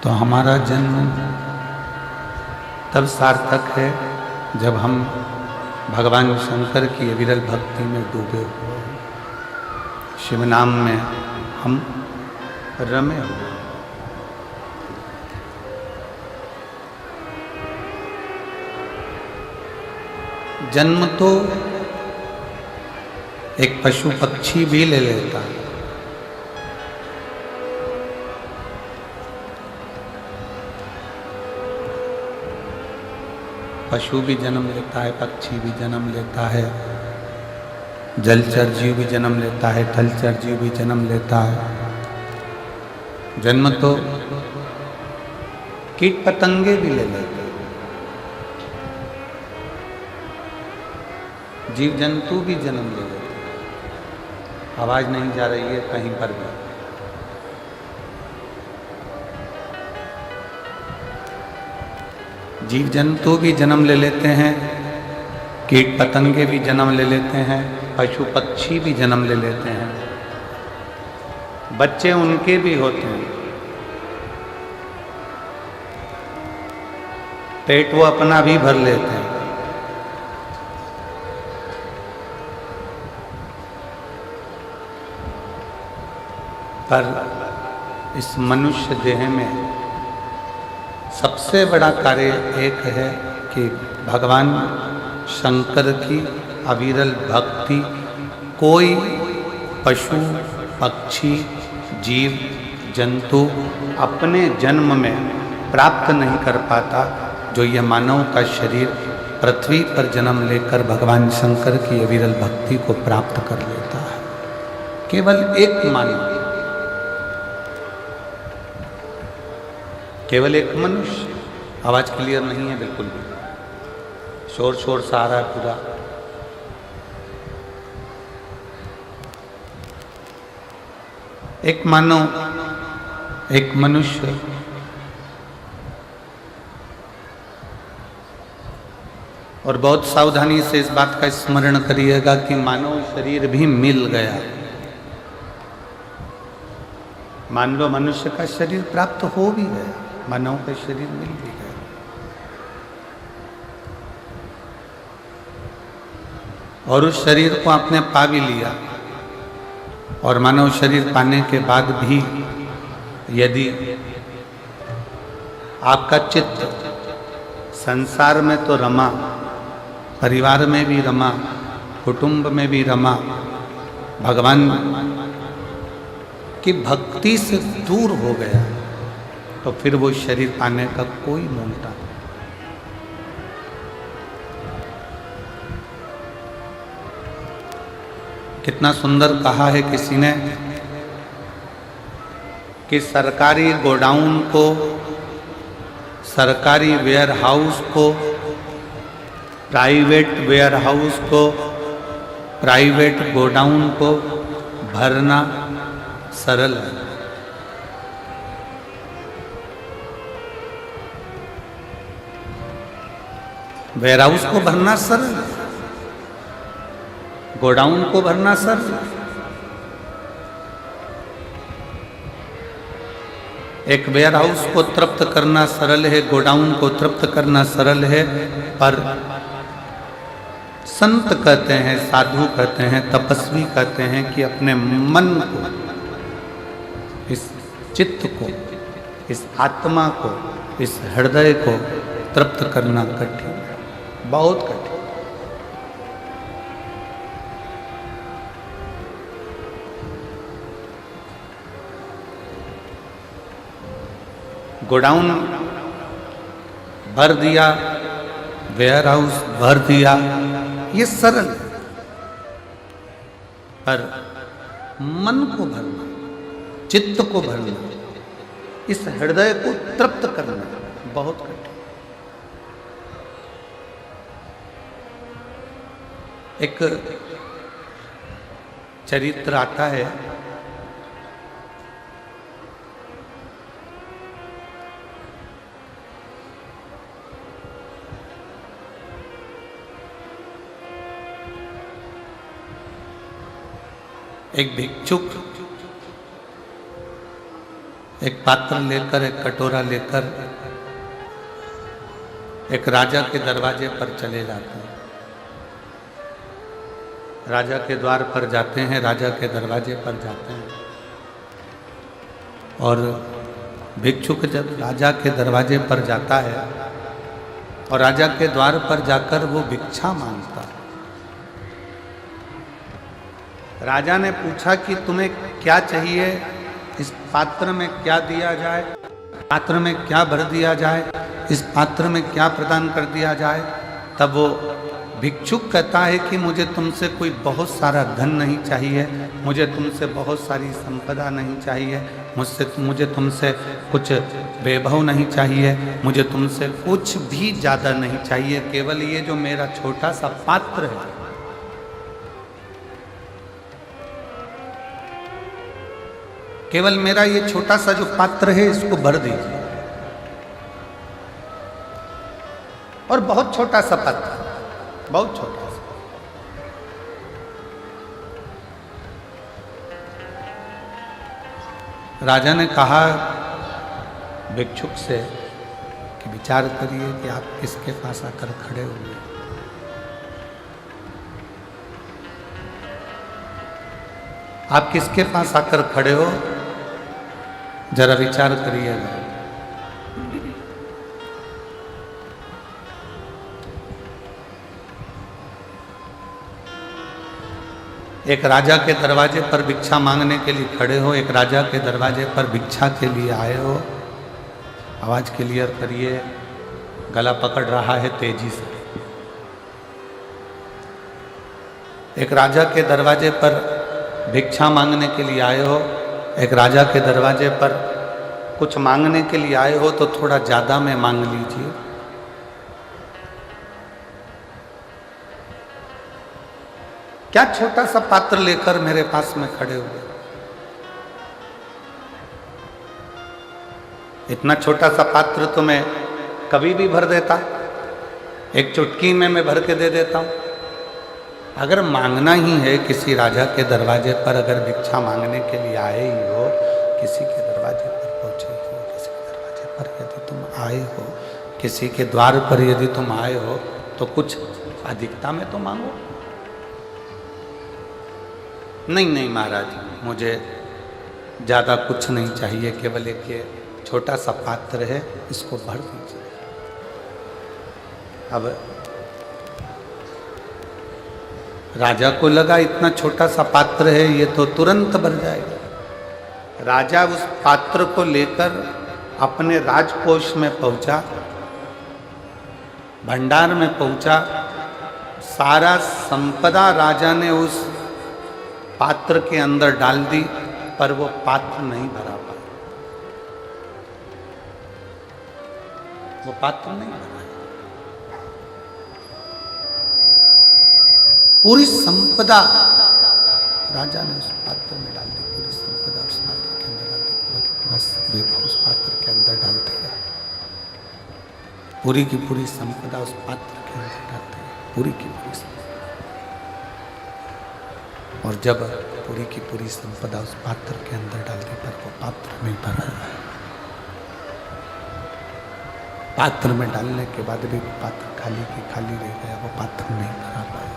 तो हमारा जन्म तब सार्थक है जब हम भगवान शंकर की अविरल भक्ति में डूबे हुए, शिव नाम में हम रमे हुए। जन्म तो एक पशु पक्षी भी ले लेता है। पशु भी जन्म लेता है, पक्षी भी जन्म लेता है, जलचर जीव भी जन्म लेता है, थलचर जीव भी जन्म लेता है। जन्म तो कीट पतंगे भी ले लेते हैं, जीव जंतु भी जन्म ले लेते हैं। आवाज नहीं जा रही है कहीं पर भी। जीव जंतु भी जन्म ले लेते हैं, कीट पतंगे भी जन्म ले लेते हैं, पशु पक्षी भी जन्म ले लेते हैं, बच्चे उनके भी होते हैं। पेट वो अपना भी भर लेते हैं। पर इस मनुष्य देह में सबसे बड़ा कार्य एक है कि भगवान शंकर की अविरल भक्ति कोई पशु पक्षी जीव जंतु अपने जन्म में प्राप्त नहीं कर पाता, जो यह मानव का शरीर पृथ्वी पर जन्म लेकर भगवान शंकर की अविरल भक्ति को प्राप्त कर लेता है। केवल एक मानव, केवल एक मनुष्य। आवाज क्लियर नहीं है बिल्कुल भी, शोर शोर सा आ रहा है पूरा। एक मानव, एक मनुष्य और बहुत सावधानी से इस बात का स्मरण करिएगा कि मानव शरीर भी मिल गया। मान लो मनुष्य का शरीर प्राप्त हो भी गया, मानव का शरीर मिल भी गया। और उस शरीर को आपने पा भी लिया, और मानव शरीर पाने के बाद भी यदि आपका चित्त संसार में तो रमा, परिवार में भी रमा, कुटुंब में भी रमा, भगवान की भक्ति से दूर हो गया, तो फिर वो शरीर पाने का कोई मूलता नहीं। कितना सुंदर कहा है किसी ने कि सरकारी गोडाउन को, सरकारी वेयरहाउस को, प्राइवेट वेयरहाउस को, प्राइवेट गोडाउन को भरना सरल है। वेयरहाउस को भरना सरल है, गोडाउन को भरना सरल है। एक वेयरहाउस को तृप्त करना सरल है, गोडाउन को तृप्त करना सरल है, पर संत कहते हैं, साधु कहते हैं, तपस्वी कहते हैं कि अपने मन को, इस चित्त को, इस आत्मा को, इस हृदय को तृप्त करना कठिन, बहुत कठिन। गोडाउन भर दिया, वेयरहाउस भर दिया, ये सरल है, पर मन को भरना, चित्त को भरना, इस हृदय को तृप्त करना बहुत कठिन। एक चरित्र आता है, एक भिक्षुक एक पात्र लेकर, एक कटोरा लेकर एक राजा के दरवाजे पर चले जाते हैं। राजा के द्वार पर जाते हैं, राजा के दरवाजे पर जाते हैं और भिक्षुक जब राजा के दरवाजे पर जाता है और राजा के द्वार पर जाकर वो भिक्षा मांगता है। राजा ने पूछा कि तुम्हें क्या चाहिए, इस पात्र में क्या दिया जाए, पात्र में क्या भर दिया जाए, इस पात्र में क्या प्रदान कर दिया जाए। तब वो भिक्षुक कहता है कि मुझे तुमसे कोई बहुत सारा धन नहीं चाहिए, मुझे तुमसे बहुत सारी संपदा नहीं चाहिए, मुझे तुमसे कुछ वैभव नहीं चाहिए, मुझे तुमसे कुछ भी ज़्यादा नहीं चाहिए, केवल ये जो मेरा छोटा सा पात्र है, केवल मेरा ये छोटा सा जो पात्र है इसको भर दीजिए। और बहुत छोटा सा पात्र, बहुत छोटा सा। राजा ने कहा भिक्षुक से कि विचार करिए कि आप किसके पास आकर खड़े हुए। आप किसके पास आकर खड़े हो, जरा विचार करिएगा। एक राजा के दरवाजे पर भिक्षा मांगने के लिए खड़े हो, एक राजा के दरवाजे पर भिक्षा के लिए आए हो। आवाज क्लियर करिए, गला पकड़ रहा है तेजी से। एक राजा के दरवाजे पर भिक्षा मांगने के लिए आए हो, एक राजा के दरवाजे पर कुछ मांगने के लिए आए हो तो थोड़ा ज्यादा में मांग लीजिए। क्या छोटा सा पात्र लेकर मेरे पास में खड़े हुए। इतना छोटा सा पात्र तो मैं कभी भी भर देता, एक चुटकी में मैं भर के दे देता हूं। अगर मांगना ही है किसी राजा के दरवाजे पर, अगर भिक्षा मांगने के लिए आए ही हो, किसी के दरवाजे पर पहुंचे हो, किसी के दरवाजे पर यदि तुम आए हो, किसी के द्वार पर यदि तुम आए हो तो कुछ अधिकता में तो मांगो। नहीं महाराज, मुझे ज़्यादा कुछ नहीं चाहिए, केवल एक ये छोटा सा पात्र है, इसको भर दीजिए। अब राजा को लगा इतना छोटा सा पात्र है, ये तो तुरंत भर जाएगा। राजा उस पात्र को लेकर अपने राजकोष में पहुंचा, भंडार में पहुंचा। सारा संपदा राजा ने उस पात्र के अंदर डाल दी, पर वो पात्र नहीं भरा पाया, वो पात्र नहीं भरा। पूरी संपदा राजा ने उस पात्र में डाल दी, पूरी संपदा उस पात्र के अंदर डाल दी, पूरा वैभव उस पात्र के अंदर डाल दिया, पूरी की पूरी संपदा उस पात्र के अंदर डाल दी, पूरी की पूरी संपदा। और जब पूरी की पूरी संपदा उस पात्र के अंदर डाल दी, पर वो पात्र नहीं भरा। पात्र में डालने के बाद भी वो पात्र खाली की खाली रह गया, वो पात्र नहीं भरा पाया।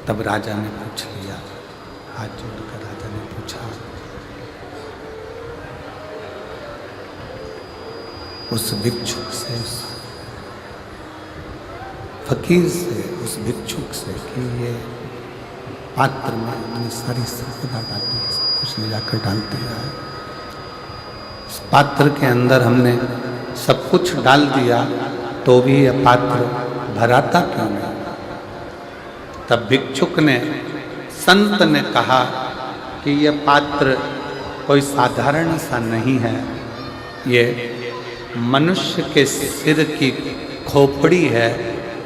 तब राजा ने पूछ लिया, हाथ जोड़कर राजा ने पूछा उस भिक्षुक से, उस फकीर से, उस भिक्षुक से कि ये पात्र में हमने सारी संपदा डाली है, सब कुछ ले जाकर डाल दिया है, इस पात्र के अंदर हमने सब कुछ डाल दिया, तो भी यह पात्र भराता क्यों नहीं। तब भिक्षुक ने, संत ने कहा कि यह पात्र कोई साधारण सा नहीं है, ये मनुष्य के सिर की खोपड़ी है,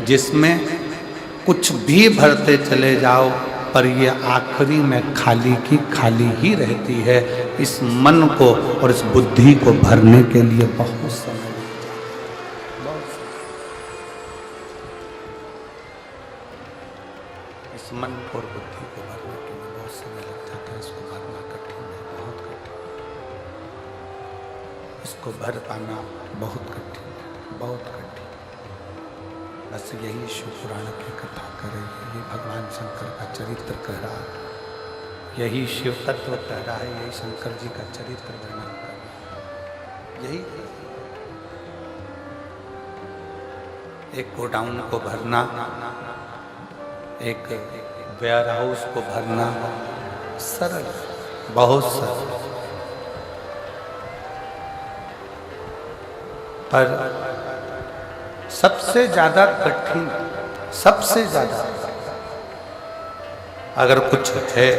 जिसमें कुछ भी भरते चले जाओ पर ये आखिरी में खाली की खाली ही रहती है। इस मन को और इस बुद्धि को भरने के लिए बहुत समय लगता है, इस मन को और बुद्धि को भरने के लिए बहुत समय लगता है। इसको भर पाना बहुत कठिन है, बहुत कठिन। बस यही शिव पुराण की कथा कर रही है, ये भगवान शंकर का चरित्र कह रहा है, यही शिव तत्व कह रहा है, यही शंकर जी का चरित्र वर्णन कर रहा है। यही एक गोडाउन को भरना, एक वेयर हाउस को भरना सरल, बहुत सरल, पर सबसे ज्यादा कठिन, सबसे ज्यादा अगर कुछ है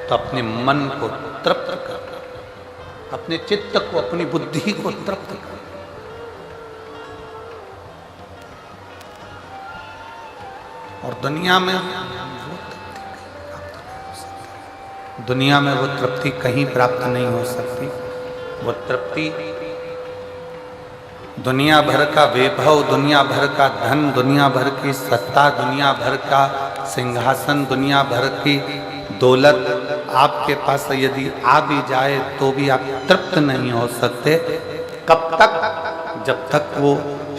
तो अपने मन को तृप्त करना, अपने चित्त को, अपनी बुद्धि को तृप्त करना। और दुनिया में वो तृप्ति कहीं प्राप्त नहीं हो सकती। वो तृप्ति दुनिया भर का वैभव, दुनिया भर का धन, दुनिया भर की सत्ता, दुनिया भर का सिंहासन, दुनिया भर की दौलत आपके पास यदि आ भी जाए तो भी आप तृप्त नहीं हो सकते। कब तक? जब तक वो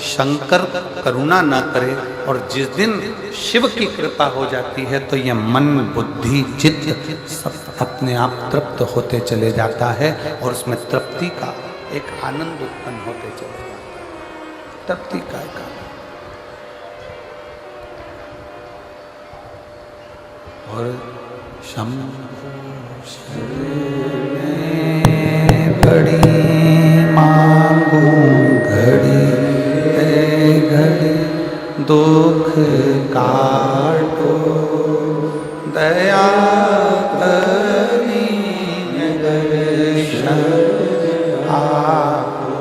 शंकर करुणा न करे। और जिस दिन शिव की कृपा हो जाती है तो ये मन, बुद्धि, चित्त सब अपने आप तृप्त होते चले जाता है और उसमें तृप्ति का एक आनंद उत्पन्न होते चले जाता है। तृप्ति का एक आनंद। और शंभु शरण बड़ी मांगू घड़ी घड़ी दुख काटो दया करी दर्शन आपो।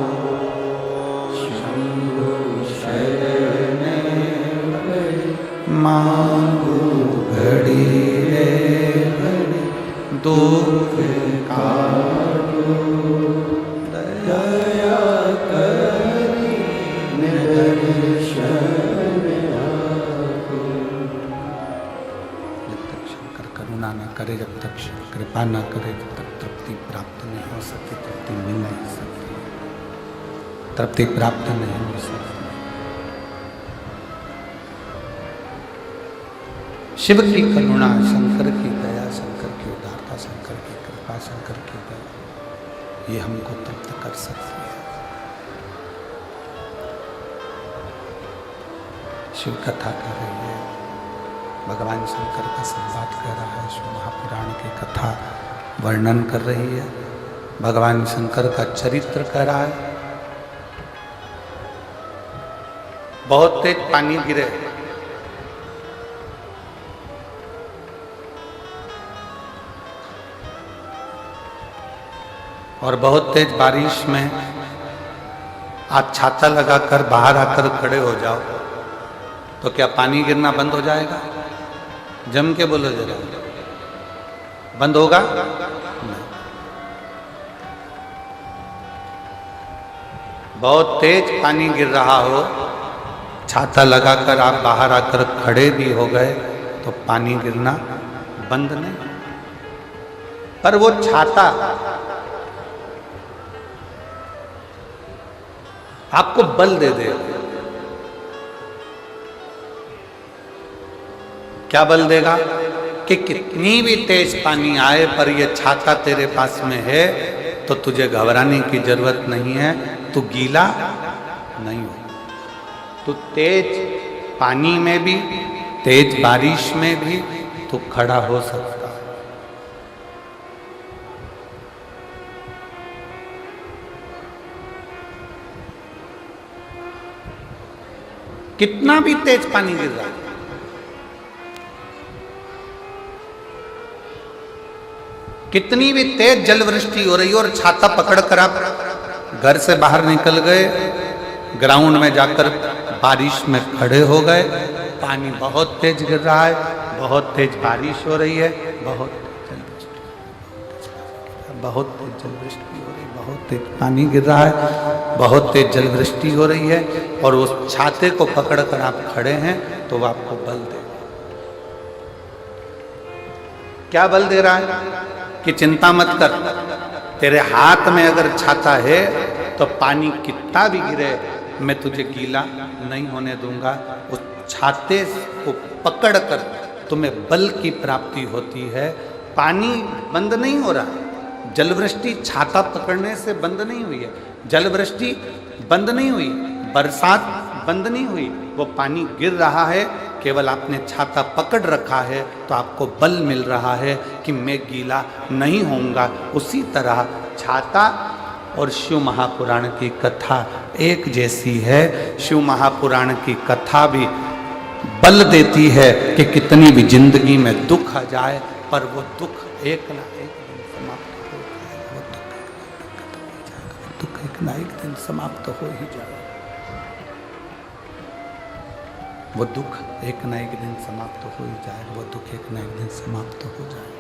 शंभु शरण मांगू घड़ी रे घड़ी दुख काटो दया करी दर्शन आपो। जब तक शंकर करुणा न करे, जब तक कृपा न करे, जब तक तृप्ति प्राप्त नहीं हो सकती, तृप्ति मिल नहीं सकती, तृप्ति प्राप्त नहीं हो सकती। शिव की करुणा, शंकर की दया, शंकर की उदारता, शंकर की कृपा, शंकर की दया, ये हमको तृप्त कर सकती है। शिव कथा कर रही है, भगवान शंकर का संवाद कर रहा है, शिव महापुराण की कथा वर्णन कर रही है, भगवान शंकर का चरित्र कर रहा है। बहुत तेज पानी गिरे, और बहुत तेज बारिश में आप छाता लगाकर बाहर आकर खड़े हो जाओ तो क्या पानी गिरना बंद हो जाएगा? जम के बोलो जरा, बंद होगा? नहीं। बहुत तेज पानी गिर रहा हो, छाता लगाकर आप बाहर आकर खड़े भी हो गए तो पानी गिरना बंद नहीं। पर वो छाता आपको बल दे देगा। क्या बल देगा? कि कितनी भी तेज पानी आए पर ये छाता तेरे पास में है तो तुझे घबराने की जरूरत नहीं है, तू गीला नहीं हो। तू तेज पानी में भी, तेज बारिश में भी तू खड़ा हो सकता। कितना भी तेज पानी गिर रहा है, कितनी भी तेज जलवृष्टि हो रही हो और छाता पकड़कर आप घर से बाहर निकल गए, ग्राउंड में जाकर बारिश में खड़े हो गए, पानी बहुत तेज गिर रहा है, बहुत तेज बारिश हो रही है, बहुत तेज जलवृष्टि हो रही है, बहुत तेज पानी गिर रहा है, बहुत तेज जलवृष्टि हो रही है, और उस छाते को पकड़कर आप खड़े हैं तो वो आपको बल दे। क्या बल दे रहा है? कि चिंता मत कर, तेरे हाथ में अगर छाता है तो पानी कितना भी गिरे मैं तुझे गीला नहीं होने दूंगा। उस छाते को पकड़कर तुम्हें बल की प्राप्ति होती है। पानी बंद नहीं हो रहा, जलवृष्टि छाता पकड़ने से बंद नहीं हुई है, जलवृष्टि बंद नहीं हुई, बरसात बंद नहीं हुई, वो पानी गिर रहा है, केवल आपने छाता पकड़ रखा है तो आपको बल मिल रहा है कि मैं गीला नहीं होऊंगा। उसी तरह छाता और शिव महापुराण की कथा एक जैसी है। शिव महापुराण की कथा भी बल देती है कि कितनी भी जिंदगी में दुख आ जाए पर वो दुख एक ना एक दिन समाप्त हो जाएगा, वो दुख एक ना एक दिन समाप्त हो ही जाएगा, वो दुख एक ना एक दिन समाप्त हो ही जाएगा, वो दुख एक ना एक दिन समाप्त हो जाएगा।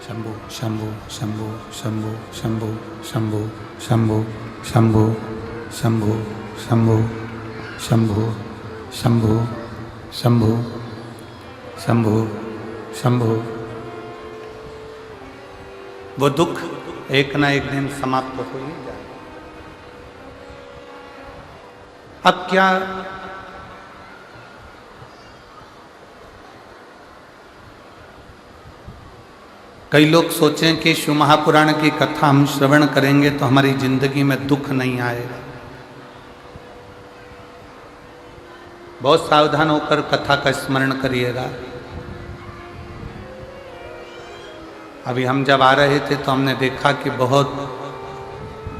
शंभु शंभु शंभु शंभु शंभु शंभु शंभु शंभु शंभु शंभु शंभु शंभु शंभु शंभु शंभु। वो दुख एक ना एक दिन समाप्त हो ही जाए। अब क्या कई लोग सोचें कि शिव महापुराण की कथा हम श्रवण करेंगे तो हमारी जिंदगी में दुख नहीं आएगा। बहुत सावधान होकर कथा का स्मरण करिएगा। अभी हम जब आ रहे थे तो हमने देखा कि बहुत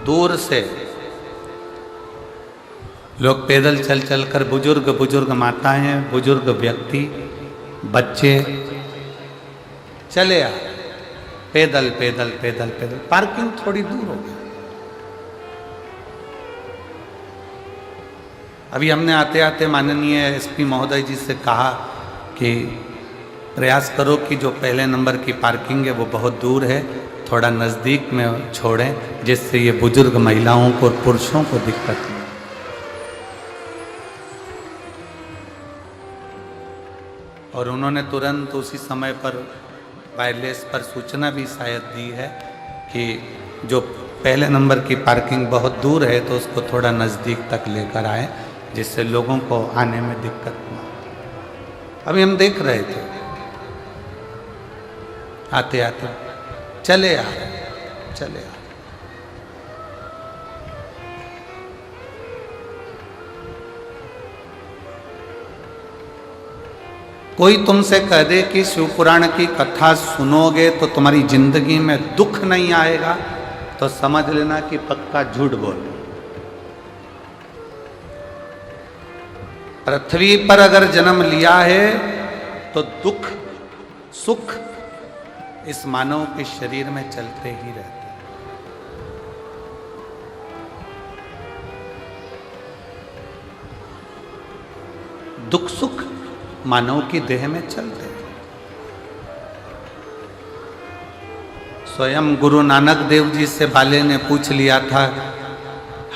दूर से लोग पैदल चल चलकर, बुजुर्ग माताएं, बुजुर्ग व्यक्ति, बच्चे चले आए पैदल पैदल पैदल पैदल। पार्किंग थोड़ी दूर हो गई। अभी हमने आते आते माननीय एसपी महोदय जी से कहा कि प्रयास करो कि जो पहले नंबर की पार्किंग है वो बहुत दूर है, थोड़ा नज़दीक में छोड़ें जिससे ये बुजुर्ग महिलाओं को और पुरुषों को दिक्कत नहीं। और उन्होंने तुरंत उसी समय पर वायरलेस पर सूचना भी शायद दी है कि जो पहले नंबर की पार्किंग बहुत दूर है तो उसको थोड़ा नज़दीक तक लेकर आए जिससे लोगों को आने में दिक्कत ना। अभी हम देख रहे थे आते आते चले आ कोई तुमसे कह दे कि शिव पुराण की कथा सुनोगे तो तुम्हारी जिंदगी में दुख नहीं आएगा तो समझ लेना कि पक्का झूठ बोल। पृथ्वी पर अगर जन्म लिया है तो दुख सुख इस मानव के शरीर में चलते ही रहते हैं। दुख सुख मानव की देह में चलते हैं। स्वयं गुरु नानक देव जी से बाले ने पूछ लिया था,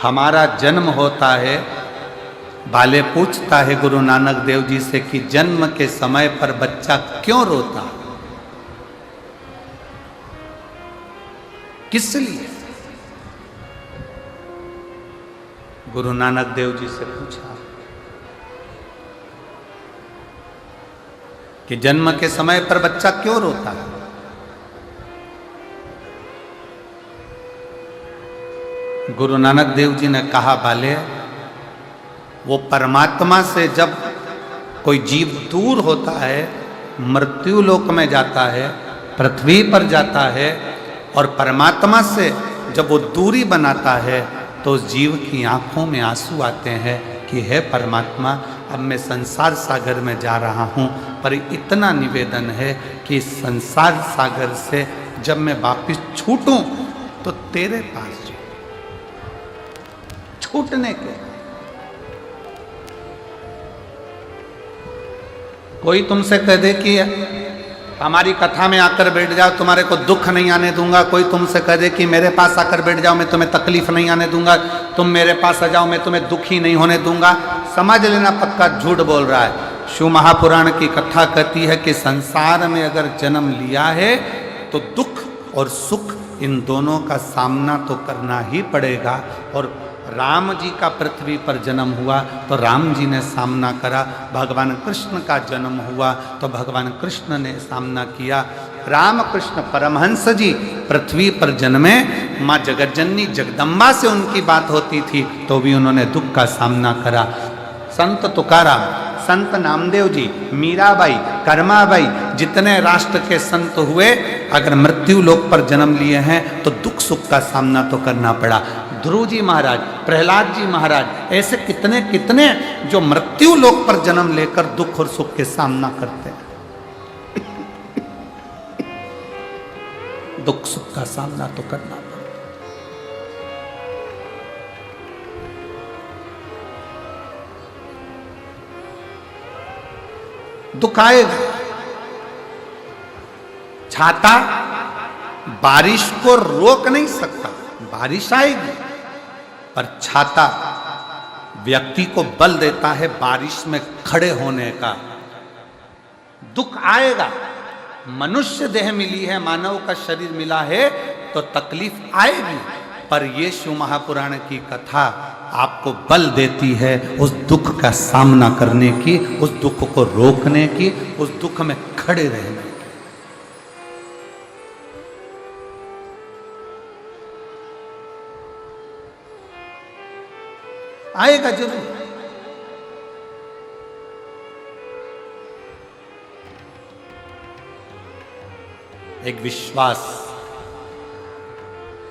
हमारा जन्म होता है, बाले पूछता है गुरु नानक देव जी से कि जन्म के समय पर बच्चा क्यों रोता, किस लिए? गुरु नानक देव जी से पूछा कि जन्म के समय पर बच्चा क्यों रोता है? गुरु नानक देव जी ने कहा, बाले वो परमात्मा से जब कोई जीव दूर होता है, मृत्यु लोक में जाता है, पृथ्वी पर जाता है और परमात्मा से जब वो दूरी बनाता है तो उस जीव की आंखों में आंसू आते हैं कि हे परमात्मा, अब मैं संसार सागर में जा रहा हूँ, पर इतना निवेदन है कि संसार सागर से जब मैं वापिस छूटूं तो तेरे पास छूटने के। कोई तुमसे कह दे कि हमारी कथा में आकर बैठ जाओ, तुम्हारे को दुख नहीं आने दूंगा। कोई तुमसे कह दे कि मेरे पास आकर बैठ जाओ, मैं तुम्हें तकलीफ नहीं आने दूंगा, तुम मेरे पास आ जाओ, मैं तुम्हें दुखी नहीं होने दूंगा, समझ लेना पक्का झूठ बोल रहा है। शिव महापुराण की कथा कहती है कि संसार में अगर जन्म लिया है तो दुख और सुख, इन दोनों का सामना तो करना ही पड़ेगा। और राम जी का पृथ्वी पर जन्म हुआ तो राम जी ने सामना करा, भगवान कृष्ण का जन्म हुआ तो भगवान कृष्ण ने सामना किया। रामकृष्ण परमहंस जी पृथ्वी पर जन्मे, माँ जगज्जननी जगदम्बा से उनकी बात होती थी तो भी उन्होंने दुख का सामना करा। संत तुकाराम, संत नामदेव जी, मीराबाई, कर्माबाई, जितने राष्ट्र के संत हुए, अगर मृत्यु लोक पर जन्म लिए हैं तो दुख सुख का सामना तो करना पड़ा। ध्रुव जी महाराज, प्रहलाद जी महाराज, ऐसे कितने कितने जो मृत्यु लोक पर जन्म लेकर दुख और सुख के सामना करते हैं। दुख सुख का सामना तो करना पड़ता। दुख आएगा। छाता बारिश को रोक नहीं सकता, बारिश आएगी, पर छाता व्यक्ति को बल देता है बारिश में खड़े होने का। दुख आएगा, मनुष्य देह मिली है, मानव का शरीर मिला है तो तकलीफ आएगी, पर ये शिव महापुराण की कथा आपको बल देती है उस दुख का सामना करने की, उस दुख को रोकने की, उस दुख में खड़े रहने की। आएगा जरूर। एक विश्वास,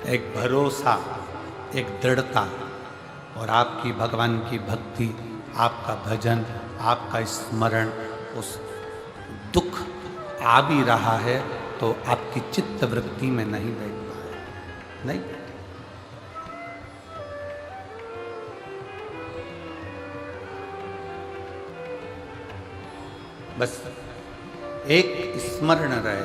एक भरोसा, एक दृढ़ता, और आपकी भगवान की भक्ति, आपका भजन, आपका स्मरण, उस दुख आ भी रहा है तो आपकी चित्त वृत्ति में नहीं बैठ पाए, नहीं। बस एक स्मरण रहे,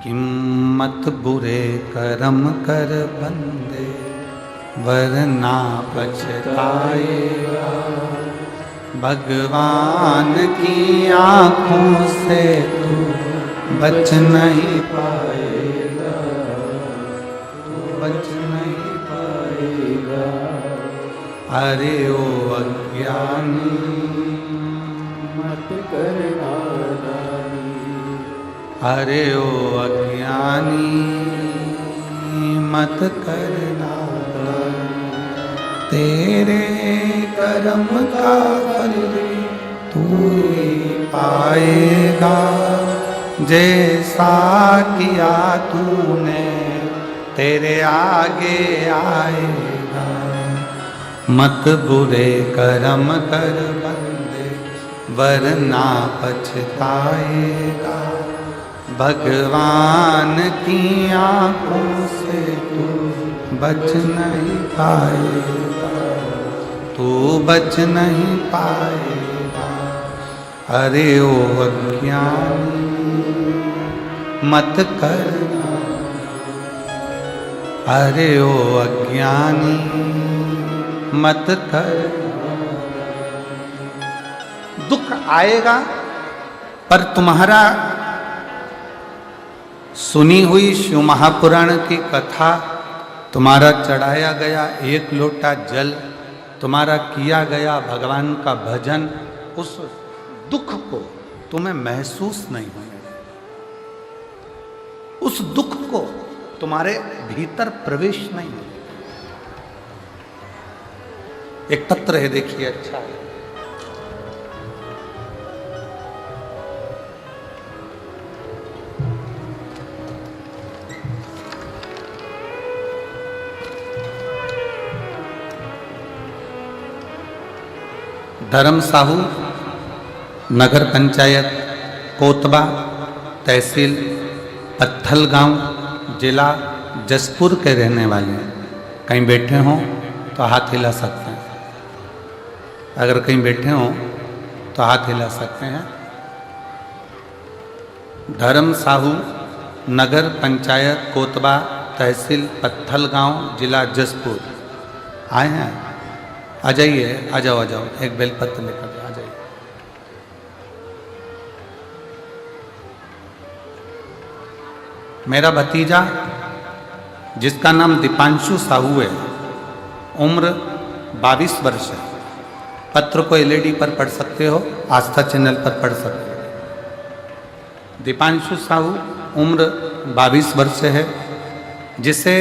किम्मत बुरे कर्म कर बंदे, वरना पछताएगा। भगवान की आंखों से तू बच नहीं पाएगा, तू बच नहीं पाएगा। अरे ओ अज्ञानी मत करना, अरे ओ अज्ञानी मत करना, तेरे कर्म का फल तू ही पाएगा। जैसा किया तूने तेरे आगे आएगा। मत बुरे कर्म कर बंदे, वरना पछताएगा। भगवान की आंखों से तू बच नहीं पाएगा, तू बच नहीं पाएगा। अरे ओ अज्ञानी मत करना, अरे ओ अज्ञानी मत करना। दुख आएगा, पर तुम्हारा सुनी हुई शिव महापुराण की कथा, तुम्हारा चढ़ाया गया एक लोटा जल, तुम्हारा किया गया भगवान का भजन, उस दुख को तुम्हें महसूस नहीं होने, उस दुख को तुम्हारे भीतर प्रवेश नहीं होने। एक तत्व है, देखिए, अच्छा है। धर्म साहू, नगर पंचायत कोतबा, तहसील पत्थल गांव, जिला जसपुर के रहने वाले हैं। कहीं बैठे हों तो हाथ हिला सकते हैं, अगर कहीं बैठे हों तो हाथ हिला सकते हैं। धर्म साहू, नगर पंचायत कोतबा, तहसील पत्थल गांव, जिला जसपुर। आए हैं? आ जाइए, आ जाओ, आ जाओ, एक बेलपत्र लेकर आ जाइए। मेरा भतीजा जिसका नाम दीपांशु साहू है, उम्र 22 वर्ष है। पत्र को एलईडी पर पढ़ सकते हो, आस्था चैनल पर पढ़ सकते हो। दीपांशु साहू उम्र 22 वर्ष है, जिसे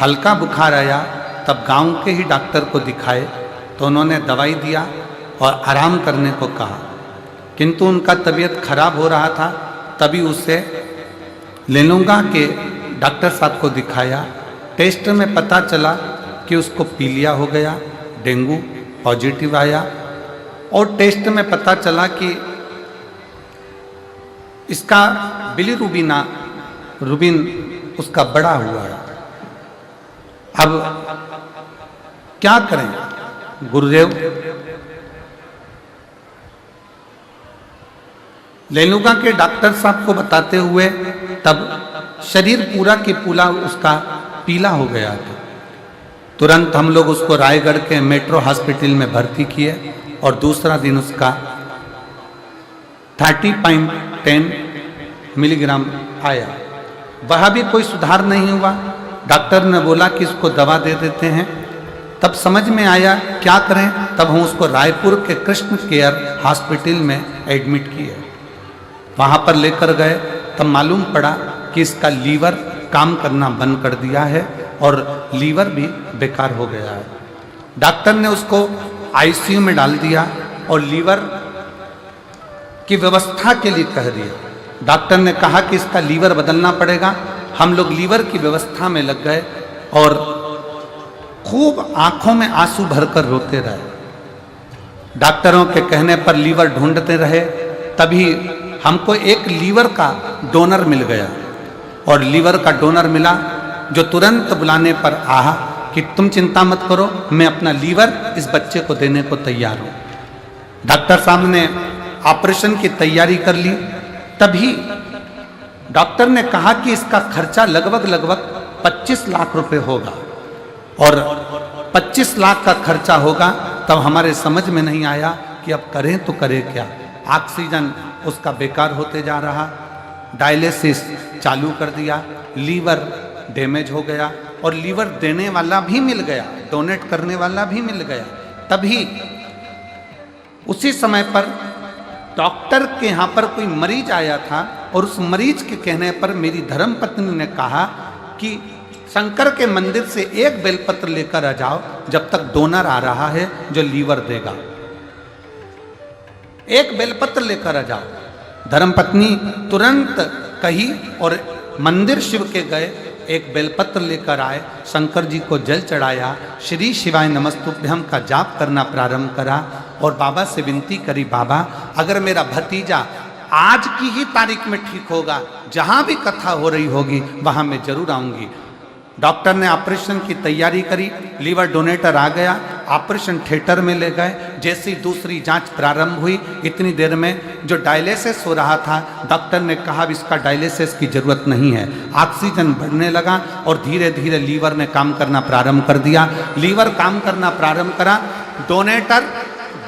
हल्का बुखार आया तब गांव के ही डॉक्टर को दिखाए तो उन्होंने दवाई दिया और आराम करने को कहा, किंतु उनका तबीयत खराब हो रहा था। तभी उसे लेनुगा के डॉक्टर साहब को दिखाया। टेस्ट में पता चला कि उसको पीलिया हो गया, डेंगू पॉजिटिव आया और टेस्ट में पता चला कि इसका बिलीरुबिन उसका बड़ा हुआ है। अब क्या करें गुरुदेव? लेनुगा के डॉक्टर साहब को बताते हुए तब शरीर पूरा के पूरा उसका पीला हो गया था। तुरंत हम लोग उसको रायगढ़ के मेट्रो हॉस्पिटल में भर्ती किए और दूसरा दिन उसका 30.10 मिलीग्राम आया। वह भी कोई सुधार नहीं हुआ। डॉक्टर ने बोला कि इसको दवा दे देते हैं। तब समझ में आया क्या करें। तब हम उसको रायपुर के कृष्ण केयर हॉस्पिटल में एडमिट किए। वहाँ पर लेकर गए तब मालूम पड़ा कि इसका लीवर काम करना बंद कर दिया है और लीवर भी बेकार हो गया है। डॉक्टर ने उसको आईसीयू में डाल दिया और लीवर की व्यवस्था के लिए कह दिया। डॉक्टर ने कहा कि इसका लीवर बदलना पड़ेगा। हम लोग लीवर की व्यवस्था में लग गए और खूब आंखों में आंसू भरकर रोते रहे। डॉक्टरों के कहने पर लीवर ढूंढते रहे। तभी हमको एक लीवर का डोनर मिल गया और लीवर का डोनर मिला, जो तुरंत बुलाने पर आहा कि तुम चिंता मत करो, मैं अपना लीवर इस बच्चे को देने को तैयार हूँ। डॉक्टर साहब ने ऑपरेशन की तैयारी कर ली। तभी डॉक्टर ने कहा कि इसका खर्चा लगभग 25 लाख रुपए होगा और 25 लाख का खर्चा होगा। तब हमारे समझ में नहीं आया कि अब करें तो करें क्या। ऑक्सीजन उसका बेकार होते जा रहा, डायलिसिस चालू कर दिया, लीवर डैमेज हो गया और लीवर देने वाला भी मिल गया, डोनेट करने वाला भी मिल गया। तभी उसी समय पर डॉक्टर के यहाँ पर कोई मरीज आया था और उस मरीज के कहने पर मेरी धर्मपत्नी ने कहा कि शंकर के मंदिर से एक बेलपत्र लेकर आ जाओ, जब तक डोनर आ रहा है जो लीवर देगा। एक बेलपत्र लेकर आ जाओ। धर्मपत्नी तुरंत कही और मंदिर शिव के गए, एक बेलपत्र लेकर आए, शंकर जी को जल चढ़ाया, श्री शिवाय नमस्तुभ्यम का जाप करना प्रारंभ करा और बाबा से विनती करी, बाबा अगर मेरा भतीजा आज की ही तारीख में ठीक होगा, जहां भी कथा हो रही होगी वहां मैं जरूर आऊंगी। डॉक्टर ने ऑपरेशन की तैयारी करी, लीवर डोनेटर आ गया, ऑपरेशन थिएटर में ले गए। जैसी दूसरी जांच प्रारंभ हुई, इतनी देर में जो डायलिसिस हो रहा था, डॉक्टर ने कहा इसका डायलिसिस की जरूरत नहीं है। ऑक्सीजन बढ़ने लगा और धीरे धीरे लीवर ने काम करना प्रारंभ कर दिया। लीवर काम करना प्रारंभ करा, डोनेटर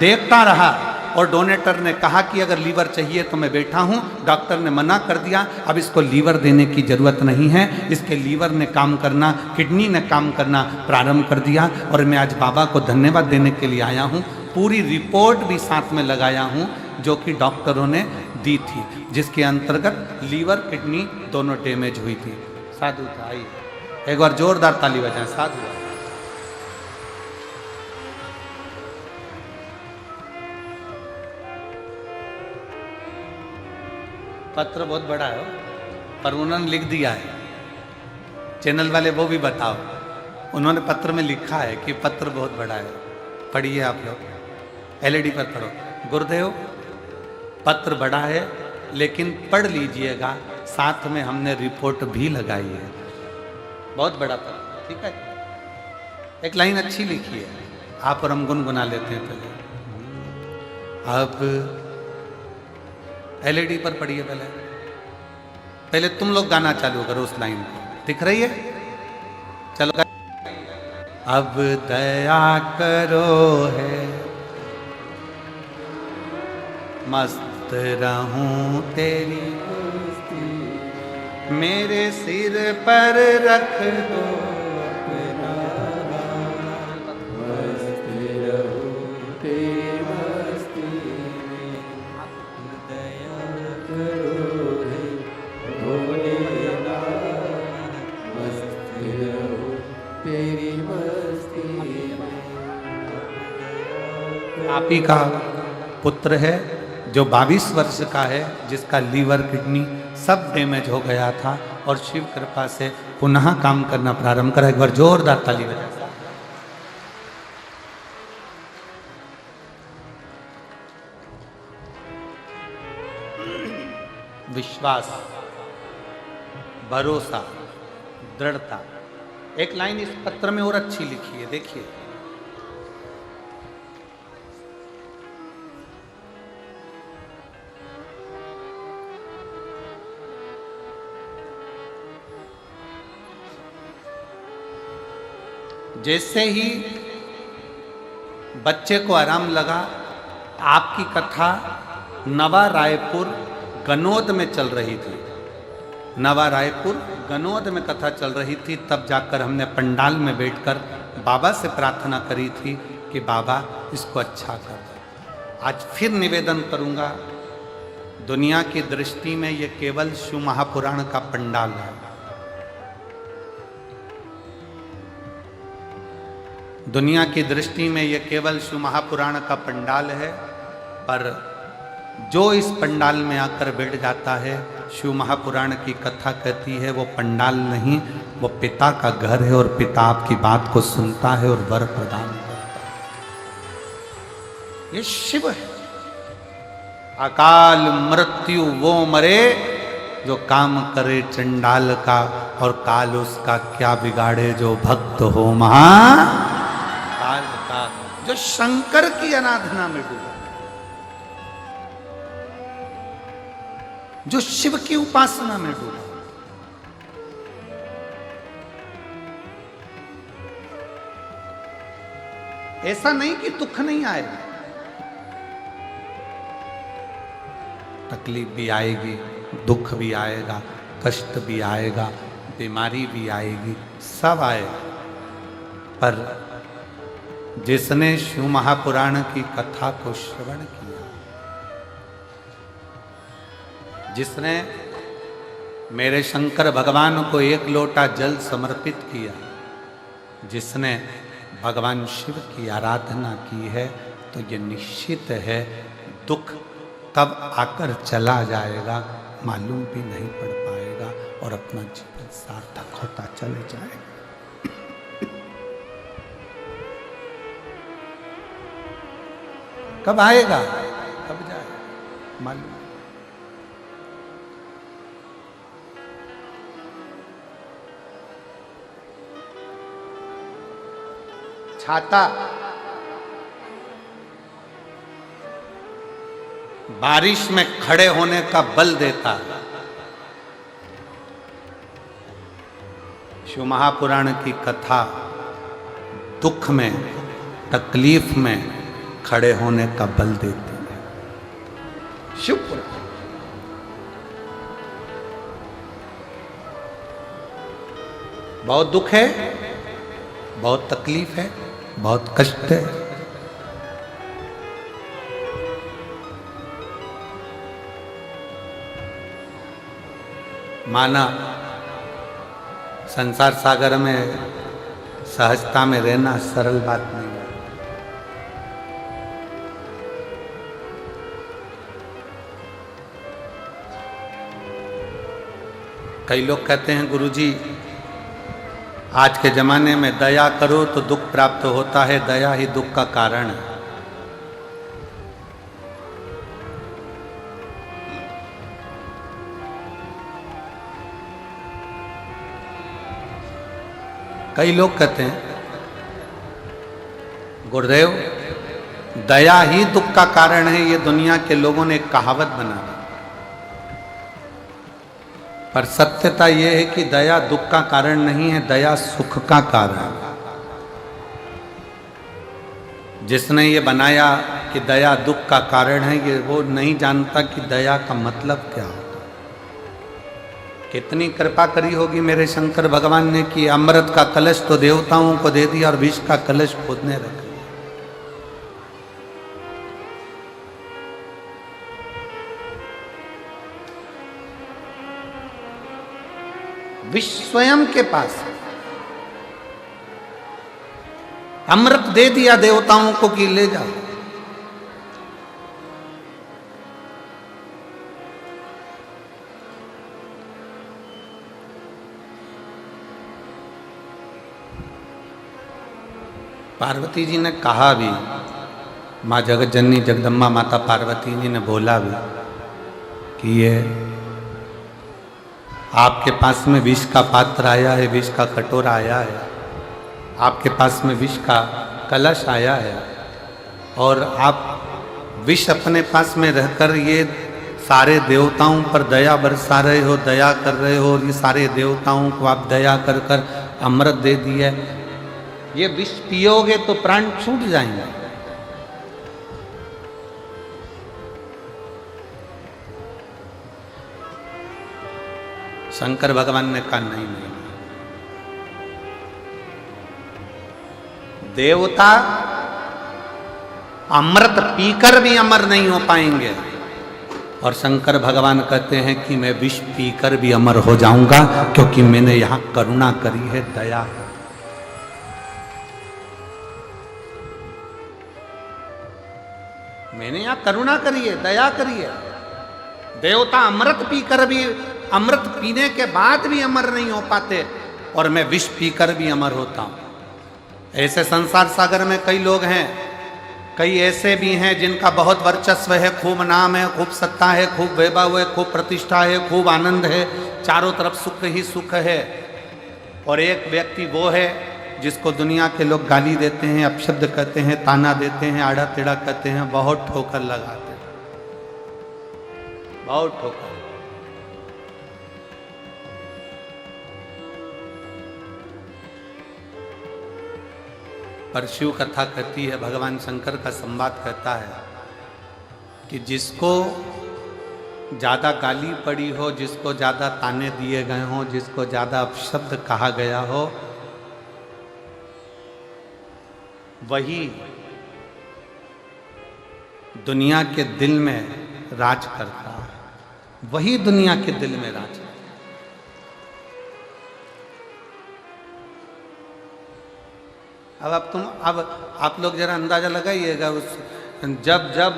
देखता रहा और डोनेटर ने कहा कि अगर लीवर चाहिए तो मैं बैठा हूँ। डॉक्टर ने मना कर दिया, अब इसको लीवर देने की जरूरत नहीं है। इसके लीवर ने काम करना, किडनी ने काम करना प्रारंभ कर दिया और मैं आज बाबा को धन्यवाद देने के लिए आया हूँ। पूरी रिपोर्ट भी साथ में लगाया हूँ जो कि डॉक्टरों ने दी थी, जिसके अंतर्गत लीवर किडनी दोनों डैमेज हुई थी। साधु था, आइए एक बार जोरदार ताली बजाएं। साधु पत्र बहुत बड़ा है पर उन्होंने लिख दिया है। चैनल वाले वो भी बताओ, उन्होंने पत्र में लिखा है कि पत्र बहुत बड़ा है। पढ़िए आप लोग, एलईडी पर पढ़ो। गुरुदेव पत्र बड़ा है लेकिन पढ़ लीजिएगा, साथ में हमने रिपोर्ट भी लगाई है। बहुत बड़ा पत्र, ठीक है। एक लाइन अच्छी लिखी है, आप और हम गुनगुना लेते हैं पहले। अब एलईडी पर पढ़िए, पहले तुम लोग गाना चालू करो उस लाइन को, दिख रही है? चलो। अब दया करो है मस्त रहूं तेरी मेरे सिर पर रख दो अपना मस्त रहूं तेरी मस्ती में, दया करो हे भोलेनाथ, मस्त रहूं तेरी मस्ती में। आप ही का पुत्र है जो 22 वर्ष का है, जिसका लीवर किडनी सब डैमेज हो गया था और शिव कृपा से पुनः काम करना प्रारंभ करा। एक बार जोरदार ताली बजाएं। विश्वास, भरोसा, दृढ़ता। एक लाइन इस पत्र में और अच्छी लिखी है, देखिए। जैसे ही बच्चे को आराम लगा, आपकी कथा नवा रायपुर गनौद में चल रही थी। नवा रायपुर गनौद में कथा चल रही थी। तब जाकर हमने पंडाल में बैठकर बाबा से प्रार्थना करी थी कि बाबा इसको अच्छा कर दो। आज फिर निवेदन करूंगा, दुनिया की दृष्टि में ये केवल शिव महापुराण का पंडाल है। दुनिया की दृष्टि में यह केवल शिव महापुराण का पंडाल है, पर जो इस पंडाल में आकर बैठ जाता है, शिव महापुराण की कथा कहती है, वो पंडाल नहीं, वो पिता का घर है और पिता आपकी बात को सुनता है और वर प्रदान करता है। ये शिव है। अकाल मृत्यु वो मरे जो काम करे चंडाल का, और काल उसका क्या बिगाड़े जो भक्त हो महाकाल का। जो शंकर की आराधना में डूबा, जो शिव की उपासना में डूबा, ऐसा नहीं कि दुख नहीं आएगा, तकलीफ भी आएगी, दुख भी आएगा, कष्ट भी आएगा, बीमारी भी आएगी, सब आएगा। पर जिसने शिव महापुराण की कथा को श्रवण किया, जिसने मेरे शंकर भगवान को एक लोटा जल समर्पित किया, जिसने भगवान शिव की आराधना की है, तो ये निश्चित है दुख तब आकर चला जाएगा, मालूम भी नहीं पड़ पाएगा और अपना जीवन सार्थक होता चले जाएगा। कब आएगा, कब जाएगा, मालूम। छाता बारिश में खड़े होने का बल देता है। शिव महापुराण की कथा दुख में, तकलीफ में खड़े होने का बल देती है। शिव पुराण बहुत दुख है, बहुत तकलीफ है, बहुत कष्ट है, माना संसार सागर में सहजता में रहना सरल बात नहीं है। कई लोग कहते हैं गुरुजी आज के जमाने में दया करो तो दुख प्राप्त होता है, दया ही दुख का कारण है। कई लोग कहते हैं गुरुदेव दया ही दुख का कारण है, ये दुनिया के लोगों ने एक कहावत बना दी। पर सत्यता यह है कि दया दुख का कारण नहीं है, दया सुख का कारण है। जिसने ये बनाया कि दया दुख का कारण है, ये वो नहीं जानता कि दया का मतलब क्या होता है। कितनी कृपा करी होगी मेरे शंकर भगवान ने कि अमृत का कलश तो देवताओं को दे दिया और विष का कलश खुद ने रख लिया। विष स्वयं के पास अमृत दे दिया देवताओं को कि ले जाओ। पार्वती जी ने कहा भी, माँ जगत जननी जगदम्बा माता पार्वती जी ने बोला भी कि ये आपके पास में विष का पात्र आया है, विष का कटोरा आया है, आपके पास में विष का कलश आया है और आप विष अपने पास में रहकर ये सारे देवताओं पर दया बरसा रहे हो, दया कर रहे हो और ये सारे देवताओं को आप दया कर कर अमृत दे दिए। ये विष पियोगे तो प्राण छूट जाएंगे। शंकर भगवान ने कहा नहीं नहीं, देवता अमृत पीकर भी अमर नहीं हो पाएंगे और शंकर भगवान कहते हैं कि मैं विष पीकर भी अमर हो जाऊंगा क्योंकि मैंने यहां करुणा करी है, दया। मैंने यहां करुणा करी है, दया करी है। देवता अमृत पीकर भी, अमृत पीने के बाद भी अमर नहीं हो पाते और मैं विष पीकर भी अमर होता हूं। ऐसे संसार सागर में कई लोग हैं, कई ऐसे भी हैं जिनका बहुत वर्चस्व है, खूब नाम है, खूब सत्ता है, खूब वैभव है, खूब प्रतिष्ठा है, खूब आनंद है, चारों तरफ सुख ही सुख है। और एक व्यक्ति वो है जिसको दुनिया के लोग गाली देते हैं, अपशब्द कहते हैं, ताना देते हैं, आड़ा टेढ़ा कहते हैं, बहुत ठोकर लगाते हैं, बहुत ठोकर। पर शिव कथा कहती है, भगवान शंकर का संवाद कहता है कि जिसको ज्यादा गाली पड़ी हो, जिसको ज्यादा ताने दिए गए हों, जिसको ज्यादा अपशब्द कहा गया हो, वही दुनिया के दिल में राज करता है, वही दुनिया के दिल में राज करता है। अब आप लोग जरा अंदाजा लगाइएगा, उस जब जब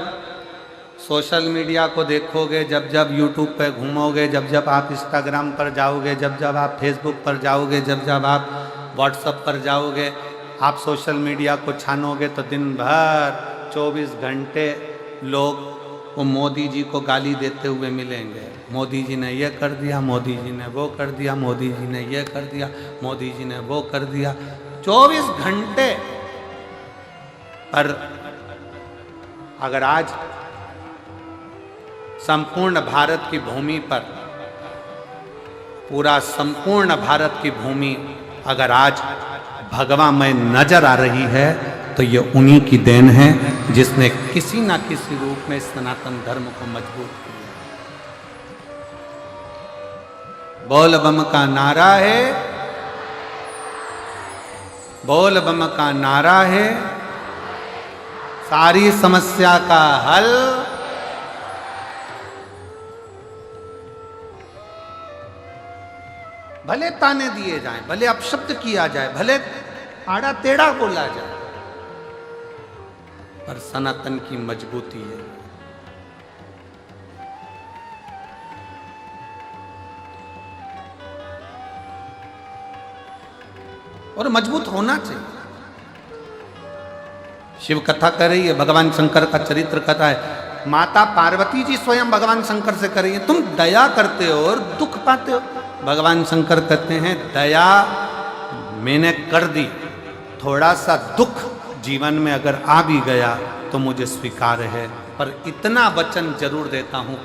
सोशल मीडिया को देखोगे, जब जब यूट्यूब पे घूमोगे, जब जब आप इंस्टाग्राम पर जाओगे, जब जब आप फेसबुक पर जाओगे, जब जब आप व्हाट्सएप पर जाओगे, आप सोशल मीडिया को छानोगे तो दिन भर 24 घंटे लोग वो मोदी जी को गाली देते हुए मिलेंगे। मोदी जी ने ये कर दिया, मोदी जी ने वो कर दिया, मोदी जी ने ये कर दिया, मोदी जी ने वो कर दिया, 24 घंटे। पर अगर आज संपूर्ण भारत की भूमि पर, पूरा संपूर्ण भारत की भूमि अगर आज भगवामय नजर आ रही है तो ये उन्हीं की देन है जिसने किसी ना किसी रूप में सनातन धर्म को मजबूत किया। बोल बम का नारा है, बोल बम का नारा है, सारी समस्या का हल। भले ताने दिए जाएं, भले अपशब्द किया जाए, भले आड़ा टेढ़ा बोला जाए, पर सनातन की मजबूती है। और मजबूत होना चाहिए। शिव कथा कर रही है, भगवान शंकर का चरित्र कथा है। माता पार्वती जी स्वयं भगवान शंकर से कर रही है, तुम दया करते हो और दुख पाते हो। भगवान शंकर कहते हैं दया मैंने कर दी, थोड़ा सा दुख जीवन में अगर आ भी गया तो मुझे स्वीकार है, पर इतना वचन जरूर देता हूं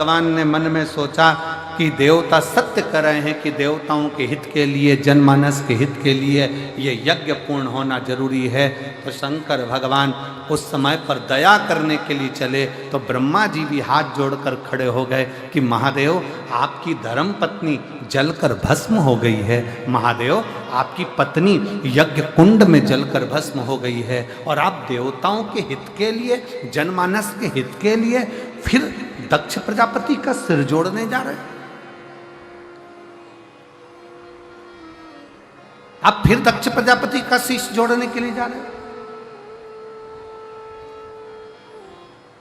भगवान ने मन में सोचा कि देवता सत्य कर रहे हैं कि देवताओं के हित के लिए, जनमानस के हित के लिए ये यज्ञ पूर्ण होना जरूरी है। तो शंकर भगवान उस समय पर दया करने के लिए चले तो ब्रह्मा जी भी हाथ जोड़कर खड़े हो गए कि महादेव, आपकी धर्म पत्नी जलकर भस्म हो गई है। महादेव, आपकी पत्नी यज्ञ कुंड में जलकर भस्म हो गई है और आप देवताओं के हित के लिए, जनमानस के हित के लिए फिर दक्ष प्रजापति का सिर जोड़ने जा रहे हैं। आप फिर दक्ष प्रजापति का शीश जोड़ने के लिए जा रहे हैं।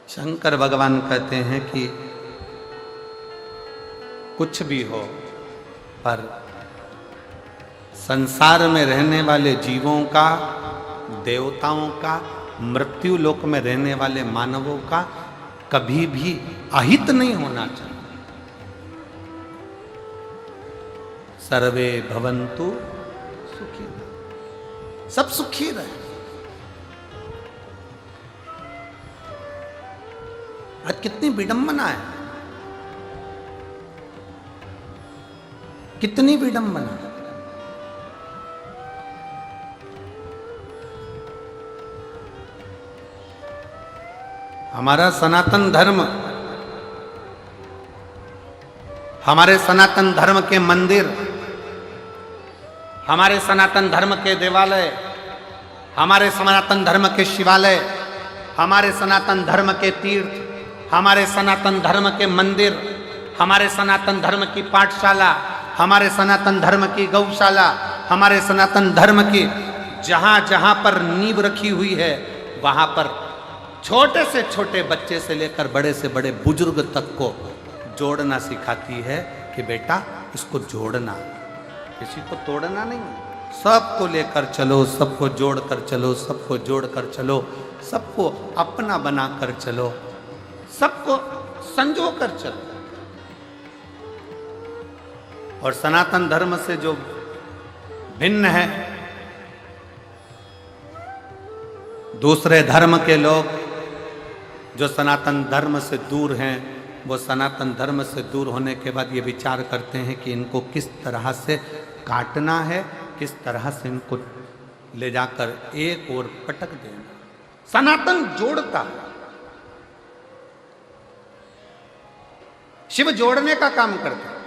शंकर भगवान कहते हैं कि कुछ भी हो, पर संसार में रहने वाले जीवों का, देवताओं का, मृत्यु लोक में रहने वाले मानवों का कभी भी अहित नहीं होना चाहिए। सर्वे भवन्तु सुखी, सब सुखी रहे। आज कितनी विडंबना है, कितनी विडंबना। हमारा सनातन धर्म, हमारे सनातन धर्म के मंदिर, हमारे सनातन धर्म के देवालय, हमारे सनातन धर्म के शिवालय, हमारे सनातन धर्म के तीर्थ, हमारे सनातन धर्म के मंदिर, हमारे सनातन धर्म की पाठशाला, हमारे सनातन धर्म की गौशाला, हमारे सनातन धर्म की जहाँ जहाँ पर नींव रखी हुई है, वहाँ पर छोटे से छोटे बच्चे से लेकर बड़े से बड़े बुजुर्ग तक को जोड़ना सिखाती है कि बेटा इसको जोड़ना, किसी को तोड़ना नहीं, सबको लेकर चलो, सबको जोड़कर चलो, सबको जोड़कर चलो, सबको अपना बनाकर चलो, सबको संजो कर चलो। और सनातन धर्म से जो भिन्न है, दूसरे धर्म के लोग जो सनातन धर्म से दूर हैं, वो सनातन धर्म से दूर होने के बाद ये विचार करते हैं कि इनको किस तरह से काटना है, किस तरह से इनको ले जाकर एक ओर पटक देना। सनातन जोड़ता, शिव जोड़ने का काम करते हैं,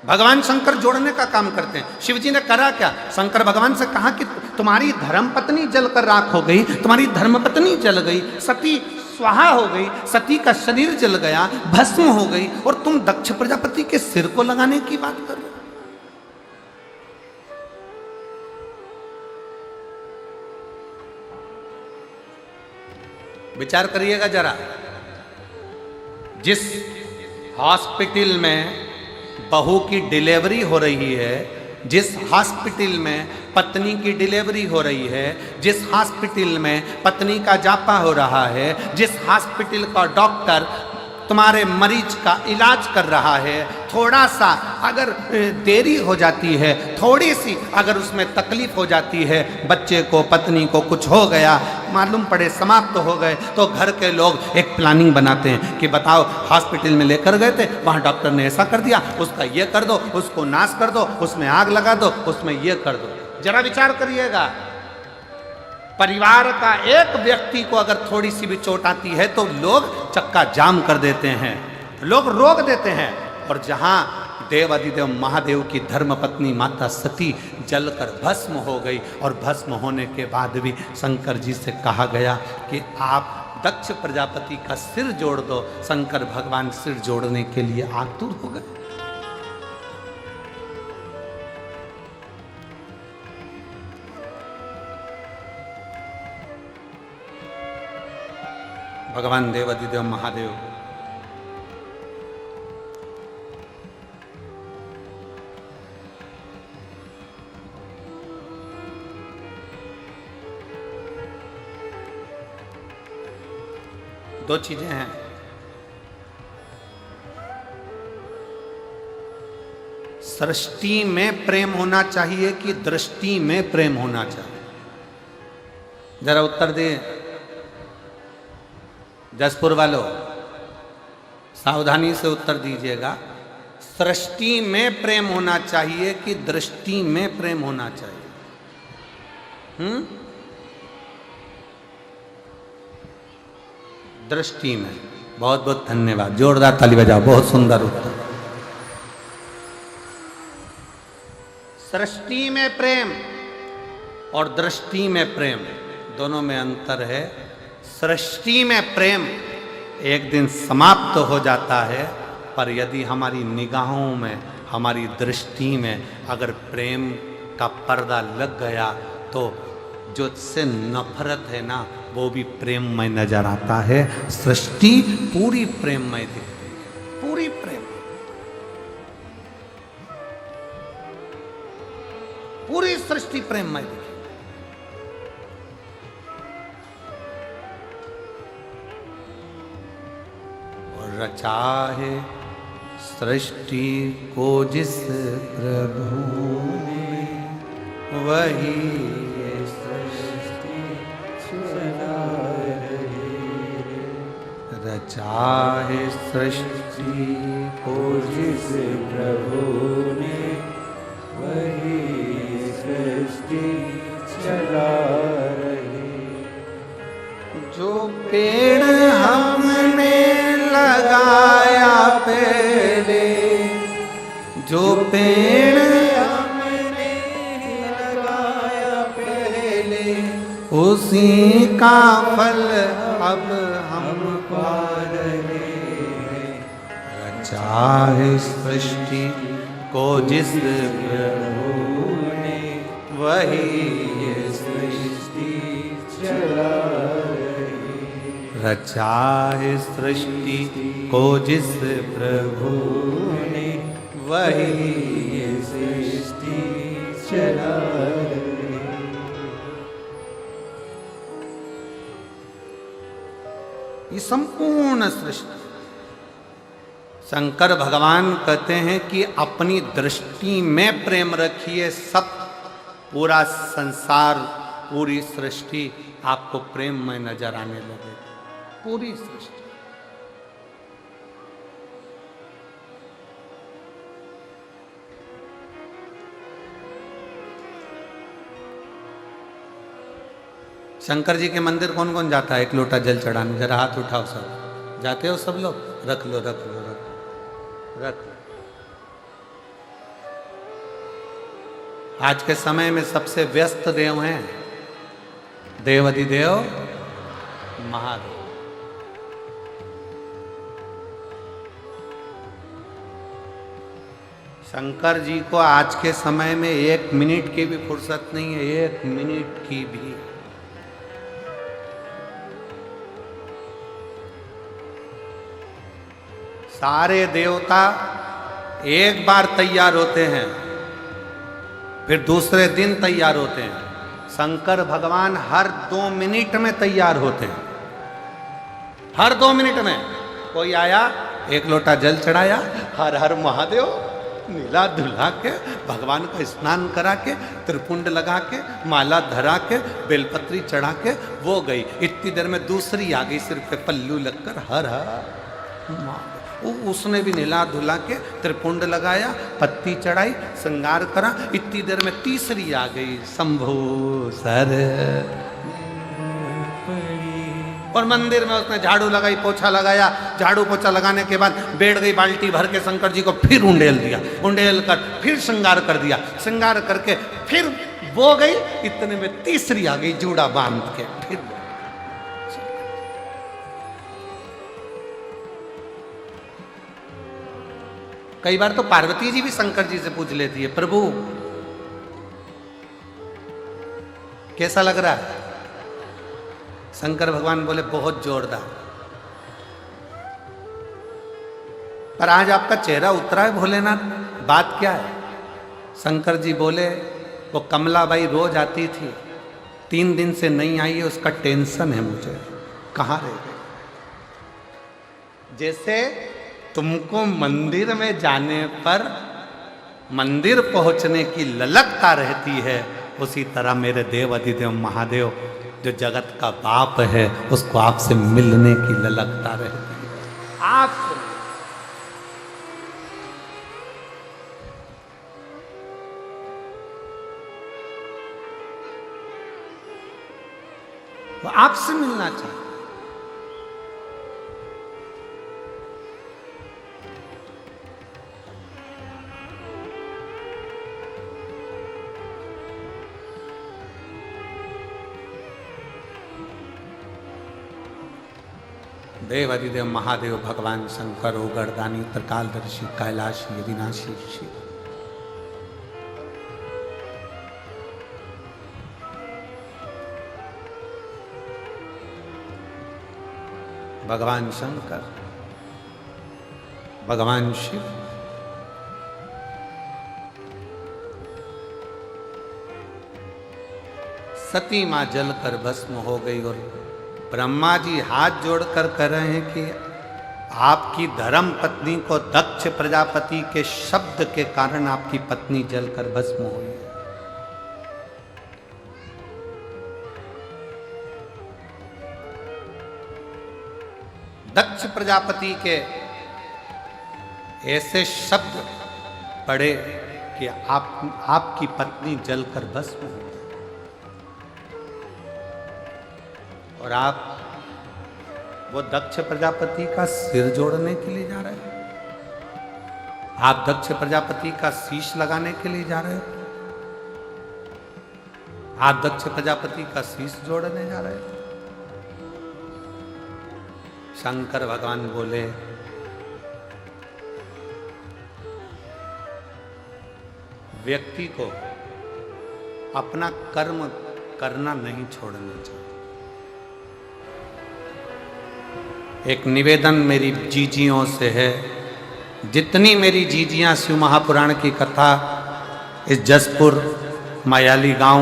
भगवान शंकर जोड़ने का काम करते हैं। शिव जी ने करा क्या? शंकर भगवान से कहा कि तुम्हारी धर्म पत्नी जलकर राख हो गई, तुम्हारी धर्म पत्नी जल गई, सती स्वाहा हो गई, सती का शरीर जल गया, भस्म हो गई, और तुम दक्ष प्रजापति के सिर को लगाने की बात कर रहे हो। विचार करिएगा जरा, जिस हॉस्पिटल में बहू की डिलीवरी हो रही है, जिस हॉस्पिटल में पत्नी की डिलीवरी हो रही है, जिस हॉस्पिटल में पत्नी का जापा हो रहा है, जिस हॉस्पिटल का डॉक्टर तुम्हारे मरीज का इलाज कर रहा है, थोड़ा सा अगर देरी हो जाती है, थोड़ी सी अगर उसमें तकलीफ हो जाती है, बच्चे को, पत्नी को कुछ हो गया, मालूम पड़े समाप्त हो गए, तो घर के लोग एक प्लानिंग बनाते हैं कि बताओ हॉस्पिटल में लेकर गए थे, वहाँ डॉक्टर ने ऐसा कर दिया, उसका ये कर दो, उसको नाश कर दो, उसमें आग लगा दो, उसमें ये कर दो। जरा विचार करिएगा, परिवार का एक व्यक्ति को अगर थोड़ी सी भी चोट आती है तो लोग चक्का जाम कर देते हैं, लोग रोक देते हैं। और जहां देवाधिदेव महादेव की धर्मपत्नी माता सती जलकर भस्म हो गई, और भस्म होने के बाद भी शंकर जी से कहा गया कि आप दक्ष प्रजापति का सिर जोड़ दो। शंकर भगवान सिर जोड़ने के लिए आतुर हो गए। भगवान देवाधिदेव महादेव दो चीजें हैं, सृष्टि में प्रेम होना चाहिए कि दृष्टि में प्रेम होना चाहिए? जरा उत्तर दे जसपुर वालों, सावधानी से उत्तर दीजिएगा। सृष्टि में प्रेम होना चाहिए कि दृष्टि में प्रेम होना चाहिए? दृष्टि में। बहुत बहुत धन्यवाद, जोरदार ताली बजाओ, बहुत सुंदर उत्तर। सृष्टि में प्रेम और दृष्टि में प्रेम, दोनों में अंतर है। सृष्टि में प्रेम एक दिन समाप्त हो जाता है, पर यदि हमारी निगाहों में, हमारी दृष्टि में अगर प्रेम का पर्दा लग गया तो जो उससे नफरत है ना, वो भी प्रेममय नजर आता है। सृष्टि पूरी प्रेममय दिखती है, पूरी प्रेम, पूरी सृष्टि प्रेममय दिखती है। और रचा है सृष्टि को जिस प्रभु ने, वही रचा है सृष्टि को जिस प्रभु ने, वही सृष्टि चला रही। जो पेड़ हमने लगाया पहले, जो पेड़ हमने लगाया पहले, उसी का फल अब हम पा रहे हैं। रचा है सृष्टि को जिस प्रभु ने, वही सृष्टि चला रही। रचा है सृष्टि को जिस प्रभु ने, वही सृष्टि चला रही। ये संपूर्ण सृष्टि, शंकर भगवान कहते हैं कि अपनी दृष्टि में प्रेम रखिए, सब पूरा संसार, पूरी सृष्टि आपको प्रेम में नजर आने लगे, पूरी सृष्टि। शंकर जी के मंदिर कौन कौन जाता है एक लोटा जल चढ़ाने? जरा हाथ उठाओ सब। जाते हो सब लोग? रख लो रख लो रख लो रख लो। आज के समय में सबसे व्यस्त देव हैं देवाधिदेव महादेव। शंकर जी को आज के समय में 1 मिनट की भी फुर्सत नहीं है, 1 मिनट की भी। सारे देवता एक बार तैयार होते हैं, फिर दूसरे दिन तैयार होते हैं। शंकर भगवान हर 2 मिनट में तैयार होते हैं, हर 2 मिनट में। कोई आया, एक लोटा जल चढ़ाया, हर हर महादेव, नीला धुला के, भगवान का स्नान करा के, त्रिपुंड लगा के, माला धरा के, बेलपत्री चढ़ा के, वो गई। इतनी देर में दूसरी आ गई, सिर पे पल्लू लगकर, हर हर। उसने भी नीला धुला के, त्रिपुंड लगाया, पत्ती चढ़ाई, श्रृंगार करा। इतनी देर में तीसरी आ गई, शंभो सर। और मंदिर में उसने झाड़ू लगाई, पोछा लगाया। झाड़ू पोछा लगाने के बाद बैठ गई बाल्टी भर के, शंकर जी को फिर उंडेल दिया, उंडेल कर फिर श्रृंगार कर दिया, श्रृंगार करके फिर वो गई। इतने में तीसरी आ गई, जूड़ा बांध के। फिर कई बार तो पार्वती जी भी शंकर जी से पूछ लेती है, प्रभु कैसा लग रहा है? शंकर भगवान बोले, बहुत जोरदार। पर आज आपका चेहरा उतरा है भोलेनाथ, बात क्या है? शंकर जी बोले, वो कमलाबाई रोज आती थी, 3 दिन से नहीं आई है, उसका टेंशन है मुझे, कहाँ रह गई? जैसे तुमको मंदिर में जाने पर मंदिर पहुंचने की ललकता रहती है, उसी तरह मेरे देव अधिदेव महादेव जो जगत का बाप है, उसको आपसे मिलने की ललकता रहती है। आपसे वो आपसे मिलना चाहता। देव अधिदेव महादेव भगवान शंकर हो गर्दानी त्रिकालदर्शी कैलाशी अविनाशी शिव। भगवान शंकर, भगवान शिव, सती मां जलकर भस्म हो गई और ब्रह्मा जी हाथ जोड़कर कह रहे हैं कि आपकी धर्म पत्नी को दक्ष प्रजापति के शब्द के कारण आपकी पत्नी जलकर भस्म हुई है। दक्ष प्रजापति के ऐसे शब्द पड़े कि आपकी पत्नी जलकर भस्म हुई और आप वो दक्ष प्रजापति का सिर जोड़ने के लिए जा रहे हो। आप दक्ष प्रजापति का शीश लगाने के लिए जा रहे हो। आप दक्ष प्रजापति का शीश जोड़ने जा रहे हो। शंकर भगवान बोले, व्यक्ति को अपना कर्म करना नहीं छोड़ना चाहिए। एक निवेदन मेरी जीजियों से है, जितनी मेरी जीजियां शिव महापुराण की कथा इस जसपुर मायाली गांव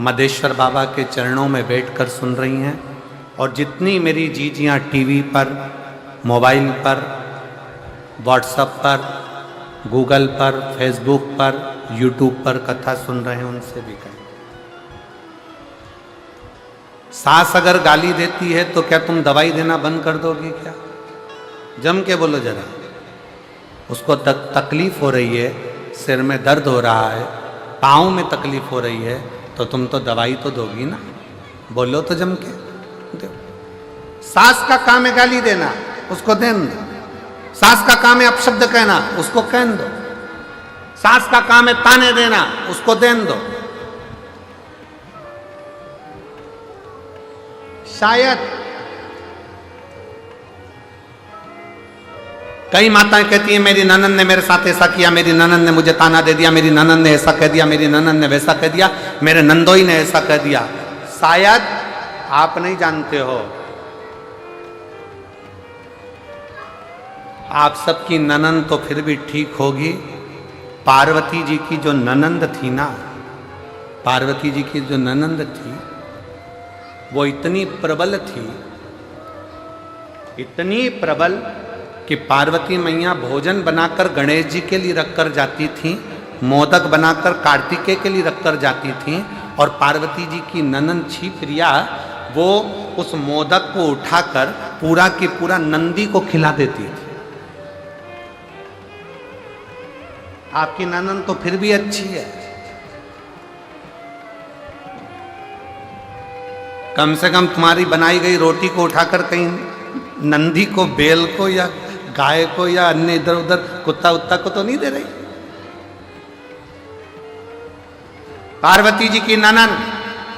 मदेश्वर बाबा के चरणों में बैठकर सुन रही हैं और जितनी मेरी जीजियां टीवी पर, मोबाइल पर, व्हाट्सएप पर, गूगल पर, फेसबुक पर, यूट्यूब पर कथा सुन रहे हैं, उनसे भी कहें, सास अगर गाली देती है तो क्या तुम दवाई देना बंद कर दोगे क्या? जम के बोलो जरा। उसको तकलीफ हो रही है, सिर में दर्द हो रहा है, पाँव में तकलीफ हो रही है, तो तुम तो दवाई तो दोगी ना। बोलो तो जम के दो। सास का काम है गाली देना, उसको देन दो। सास का काम है अपशब्द कहना, उसको कहन दो। सास का काम है ताने देना, उसको देन दो। शायद कई माताएं कहती हैं मेरी ननद ने मेरे साथ ऐसा किया, मेरी ननद ने मुझे ताना दे दिया, मेरी ननद ने ऐसा कह दिया, मेरी ननद ने वैसा कह दिया, मेरे नंदोई ने ऐसा कह दिया। शायद आप नहीं जानते हो, आप सबकी ननद तो फिर भी ठीक होगी। पार्वती जी की जो ननंद थी ना, पार्वती जी की जो ननंद थी वो इतनी प्रबल थी, इतनी प्रबल कि पार्वती मैया भोजन बनाकर गणेश जी के लिए रखकर जाती थी, मोदक बनाकर कार्तिकेय के लिए रखकर जाती थी और पार्वती जी की ननंद छिप्रिया वो उस मोदक को उठाकर पूरा की पूरा नंदी को खिला देती थी। आपकी ननंद तो फिर भी अच्छी है, कम से कम तुम्हारी बनाई गई रोटी को उठाकर कहीं नंदी को, बेल को या गाय को या अन्य इधर उधर कुत्ता उत्ता को तो नहीं दे रही। पार्वती जी की ननंद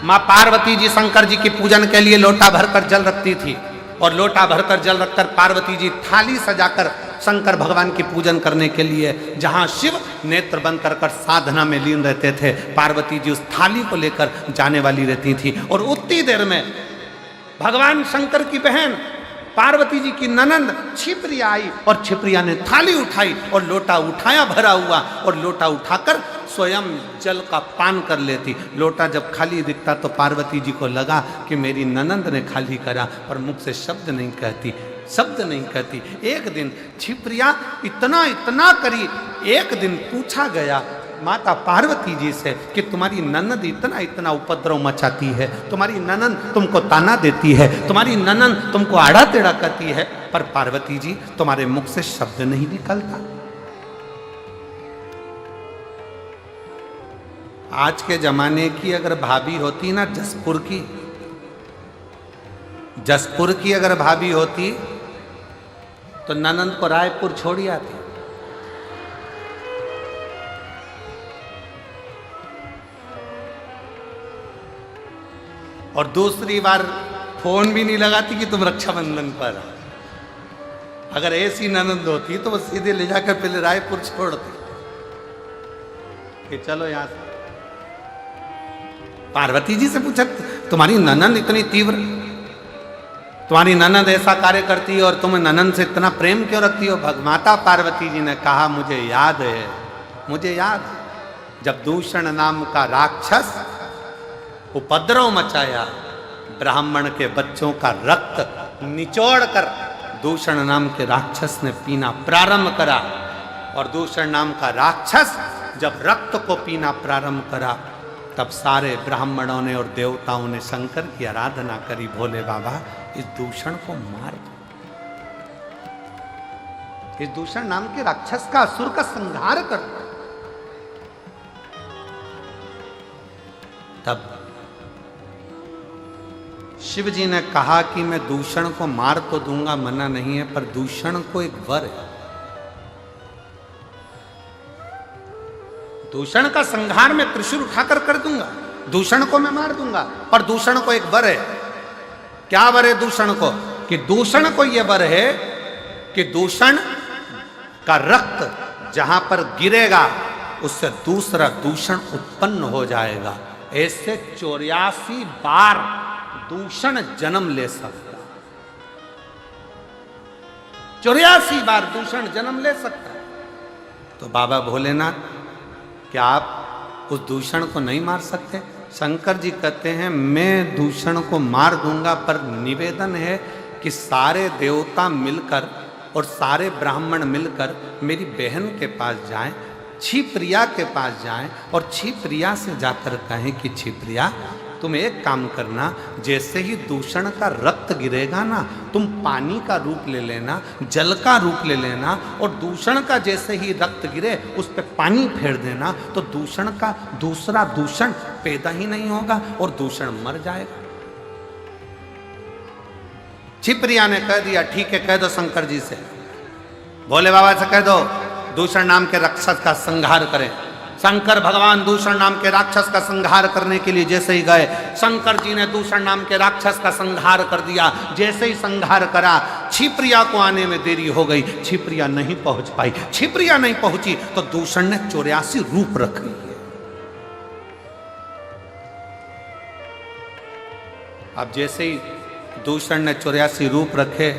माँ पार्वती जी शंकर जी के पूजन के लिए लोटा भरकर जल रखती थी और लोटा भरकर जल रखकर पार्वती जी थाली सजाकर शंकर भगवान की पूजन करने के लिए, जहां शिव नेत्र बंद कर साधना में लीन रहते थे, पार्वती जी उस थाली को लेकर जाने वाली रहती थी और उतनी देर में भगवान शंकर की बहन पार्वती जी की ननंद छिप्रिया आई और छिप्रिया ने थाली उठाई और लोटा उठाया भरा हुआ और लोटा उठाकर स्वयं जल का पान कर लेती। लोटा जब खाली दिखता तो पार्वती जी को लगा कि मेरी ननंद ने खाली करा, पर मुख से शब्द नहीं कहती, शब्द नहीं कहती। एक दिन छिप्रिया इतना इतना करी, एक दिन पूछा गया माता पार्वती जी से कि तुम्हारी ननंद इतना इतना उपद्रव मचाती है, तुम्हारी ननंद तुमको ताना देती है, तुम्हारी ननंद तुमको आड़ा टेढ़ा करती है, पर पार्वती जी तुम्हारे मुख से शब्द नहीं निकलता। आज के जमाने की अगर भाभी होती ना जसपुर की, जसपुर की अगर भाभी होती तो ननंद को रायपुर छोड़ी आती। और दूसरी बार फोन भी नहीं लगाती कि तुम रक्षाबंधन पर आओ। अगर ऐसी ननंद होती तो वो सीधे ले जाकर पहले रायपुर छोड़ती कि चलो यहां से। पार्वती जी से पूछा, तुम्हारी ननंद इतनी तीव्र, तुम्हारी ननंद ऐसा कार्य करती है और तुम ननंद से इतना प्रेम क्यों रखती हो? माता पार्वती जी ने कहा, मुझे याद है, मुझे याद है जब दूषण नाम का राक्षस उपद्रव मचाया, ब्राह्मण के बच्चों का रक्त निचोड़ कर दूषण नाम के राक्षस ने पीना प्रारंभ करा। और दूषण नाम का राक्षस जब रक्त को पीना प्रारंभ करा, तब सारे ब्राह्मणों ने और देवताओं ने शंकर की आराधना करी, भोले बाबा इस दूषण को मार दो, इस दूषण नाम के राक्षस का, असुर का संहार कर दो। तब शिव जी ने कहा कि मैं दूषण को मार तो दूंगा, मना नहीं है, पर दूषण को एक वर है। दूषण का संहार मैं त्रिशूल उठाकर कर दूंगा, दूषण को मैं मार दूंगा, पर दूषण को एक वर है। क्या वर है दूषण को? कि दूषण को यह वर है कि दूषण का रक्त जहां पर गिरेगा उससे दूसरा दूषण उत्पन्न हो जाएगा। ऐसे 84 बार दूषण जन्म ले सकता, 84 बार दूषण जन्म ले सकता। तो बाबा भोलेनाथ, क्या आप उस दूषण को नहीं मार सकते? शंकर जी कहते हैं, मैं दूषण को मार दूंगा, पर निवेदन है कि सारे देवता मिलकर और सारे ब्राह्मण मिलकर मेरी बहन के पास जाएं, क्षिप्रिया के पास जाएं और क्षिप्रिया से जाकर कहें कि क्षिप्रिया तुम एक काम करना, जैसे ही दूषण का रक्त गिरेगा ना, तुम पानी का रूप ले लेना, जल का रूप ले लेना, और दूषण का जैसे ही रक्त गिरे उस पर पानी फेर देना, तो दूषण का दूसरा दूषण पैदा ही नहीं होगा और दूषण मर जाएगा। क्षिप्रिया ने कह दिया, ठीक है, कह दो शंकर जी से, भोले बाबा से कह दो दूषण नाम के राक्षस का संहार करें। शंकर भगवान दूषण नाम के राक्षस का संहार करने के लिए जैसे ही गए, शंकर जी ने दूषण नाम के राक्षस का संहार कर दिया। जैसे ही संहार करा, क्षिप्रिया को आने में देरी हो गई, क्षिप्रिया नहीं पहुंच पाई। क्षिप्रिया नहीं पहुंची तो दूषण ने 84 रूप रख लिए। अब जैसे ही दूषण ने 84 रूप रखे,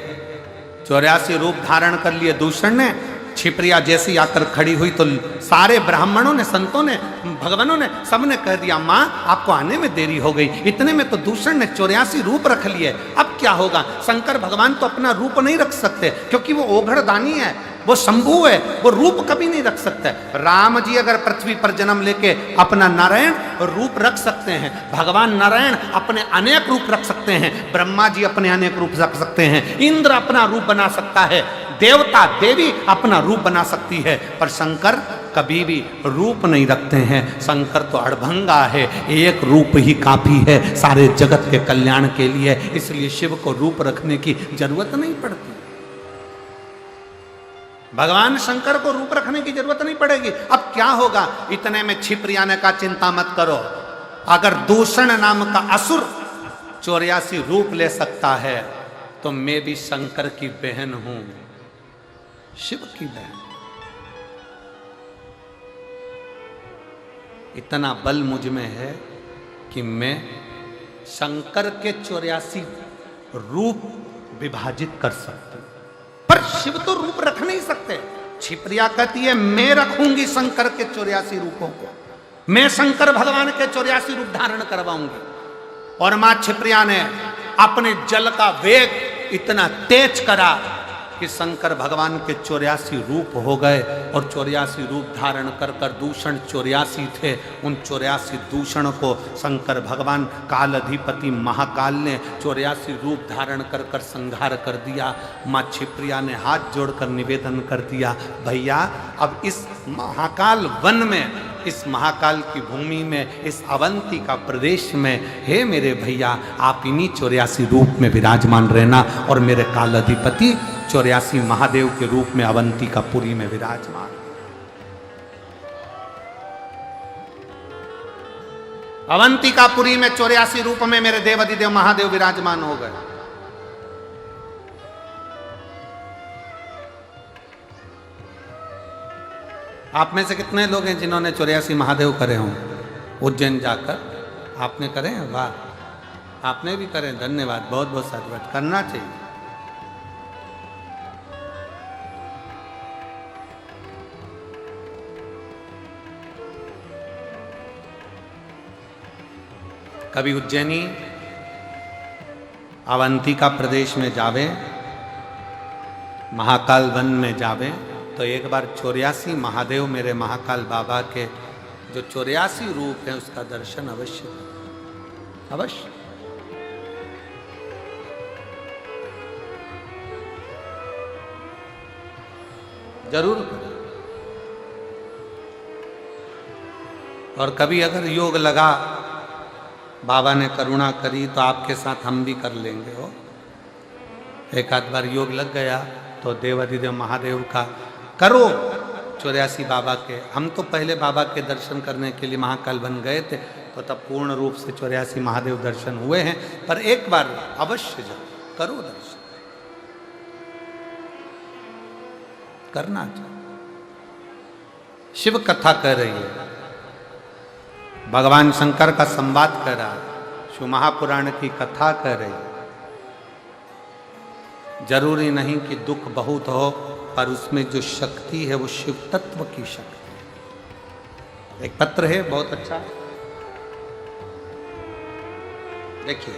84 रूप धारण कर लिए दूषण ने, क्षिप्रिया जैसी आकर खड़ी हुई तो सारे ब्राह्मणों ने, संतों ने, भगवानों ने, सबने कह दिया, माँ आपको आने में देरी हो गई। इतने में तो दूषण ने 84 रूप रख लिए, अब क्या होगा? शंकर भगवान तो अपना रूप नहीं रख सकते, क्योंकि वो ओघड़दानी है, वो शंभु है, वो रूप कभी नहीं रख सकते। राम जी अगर पृथ्वी पर जन्म लेके अपना नारायण रूप रख सकते हैं, भगवान नारायण अपने अनेक रूप रख सकते हैं, ब्रह्मा जी अपने अनेक रूप रख सकते हैं, इंद्र अपना रूप बना सकता है, देवता देवी अपना रूप बना सकती है, पर शंकर कभी भी रूप नहीं रखते हैं। शंकर तो अड़भंगा है, एक रूप ही काफी है सारे जगत के कल्याण के लिए, इसलिए शिव को रूप रखने की जरूरत नहीं पड़ती। भगवान शंकर को रूप रखने की जरूरत नहीं पड़ेगी। अब क्या होगा? इतने में क्षिप्रिया ने कहा, चिंता मत करो, अगर दूषण नाम का असुर 84 रूप ले सकता है तो मैं भी शंकर की बहन हूं, शिव की बहन। इतना बल मुझ में है कि मैं शंकर के 84 रूप विभाजित कर सकता हूं, पर शिव तो रूप रख नहीं सकते। क्षिप्रिया कहती है, मैं रखूंगी शंकर के 84 रूपों को, मैं शंकर भगवान के 84 रूप धारण करवाऊंगी। और मां क्षिप्रिया ने अपने जल का वेग इतना तेज करा कि शंकर भगवान के 84 रूप हो गए, और 84 रूप धारण कर कर, दूषण 84 थे, उन 84 दूषण को शंकर भगवान काल अधिपति महाकाल ने 84 रूप धारण कर कर संहार कर दिया। माँ क्षिप्रिया ने हाथ जोड़कर निवेदन कर दिया, भैया अब इस महाकाल वन में इस महाकाल की भूमि में, इस अवंती का प्रदेश में, हे मेरे भैया आप इन्हीं 84 रूप में विराजमान रहना और मेरे काल अधिपति 84 महादेव के रूप में अवंती का पुरी में विराजमान। अवंतिकापुरी में 84 रूप में मेरे देवाधिदेव महादेव विराजमान हो गए। आप में से कितने लोग हैं जिन्होंने 84 महादेव करे हों उज्जैन जाकर? आपने करे हैं? वाह, आपने भी करे, धन्यवाद, बहुत बहुत साधुवाद, करना चाहिए। कभी उज्जैनी अवंतिका प्रदेश में जावे, महाकाल वन में जावे, तो एक बार 84 महादेव मेरे महाकाल बाबा के जो 84 रूप है उसका दर्शन अवश्य करें, अवश्य। जरूर करें। और कभी अगर योग लगा, बाबा ने करुणा करी, तो आपके साथ हम भी कर लेंगे। हो एक आध बार योग लग गया तो देवाधिदेव महादेव का करो 84 बाबा के। हम तो पहले बाबा के दर्शन करने के लिए महाकाल बन गए थे, तो तब पूर्ण रूप से 84 महादेव दर्शन हुए हैं, पर एक बार अवश्य जाओ, करो दर्शन, करना चाहिए। शिव कथा कह रही है, भगवान शंकर का संवाद कर रहा है, शिव महापुराण की कथा कर रही है। जरूरी नहीं कि दुख बहुत हो, पर उसमें जो शक्ति है वो शिव तत्व की शक्ति है। एक पत्र है बहुत अच्छा, देखिए।